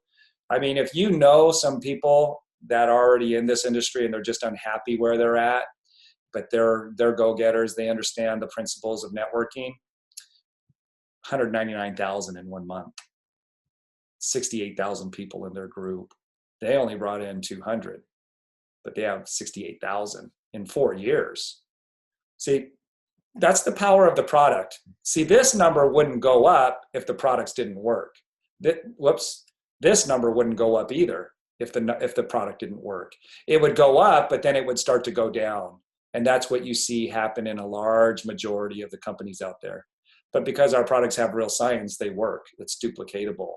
I mean, if you know some people that are already in this industry and they're just unhappy where they're at, but they're go-getters, they understand the principles of networking, 199,000 in 1 month, 68,000 people in their group. They only brought in 200, but they have 68,000 in 4 years. See, that's the power of the product. See, this number wouldn't go up if the products didn't work. This number wouldn't go up either if the product didn't work. It would go up, but then it would start to go down. And that's what you see happen in a large majority of the companies out there. But because our products have real science, they work. It's duplicatable.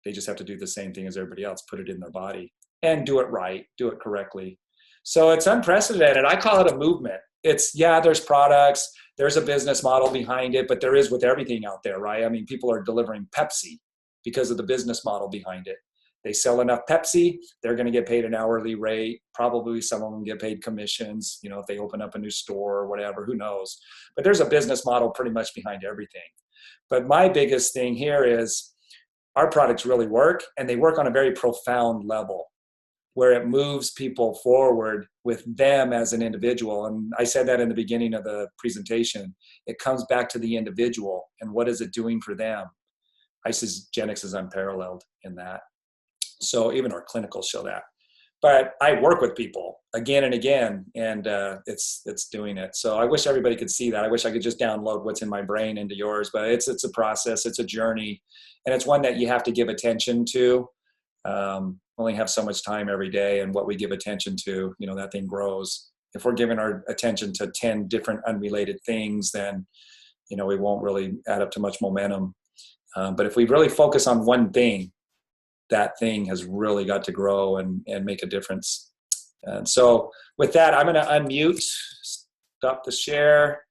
They just have to do the same thing as everybody else, put it in their body and do it right, do it correctly. So it's unprecedented. I call it a movement. It's, yeah, there's products, there's a business model behind it, but there is with everything out there, right? I mean, people are delivering Pepsi because of the business model behind it. They sell enough Pepsi, they're going to get paid an hourly rate. Probably some of them get paid commissions, you know, if they open up a new store or whatever, who knows. But there's a business model pretty much behind everything. But my biggest thing here is our products really work, and they work on a very profound level where it moves people forward with them as an individual. And I said that in the beginning of the presentation. It comes back to the individual and what is it doing for them. Isogenics is unparalleled in that. So even our clinicals show that. But I work with people again and again, and it's doing it. So I wish everybody could see that. I wish I could just download what's in my brain into yours, but it's a process, it's a journey, and it's one that you have to give attention to. Only have so much time every day, and what we give attention to, you know, that thing grows. If we're giving our attention to 10 different unrelated things, then, you know, we won't really add up to much momentum. But if we really focus on one thing, that thing has really got to grow and make a difference. And so with that, I'm going to unmute, stop the share.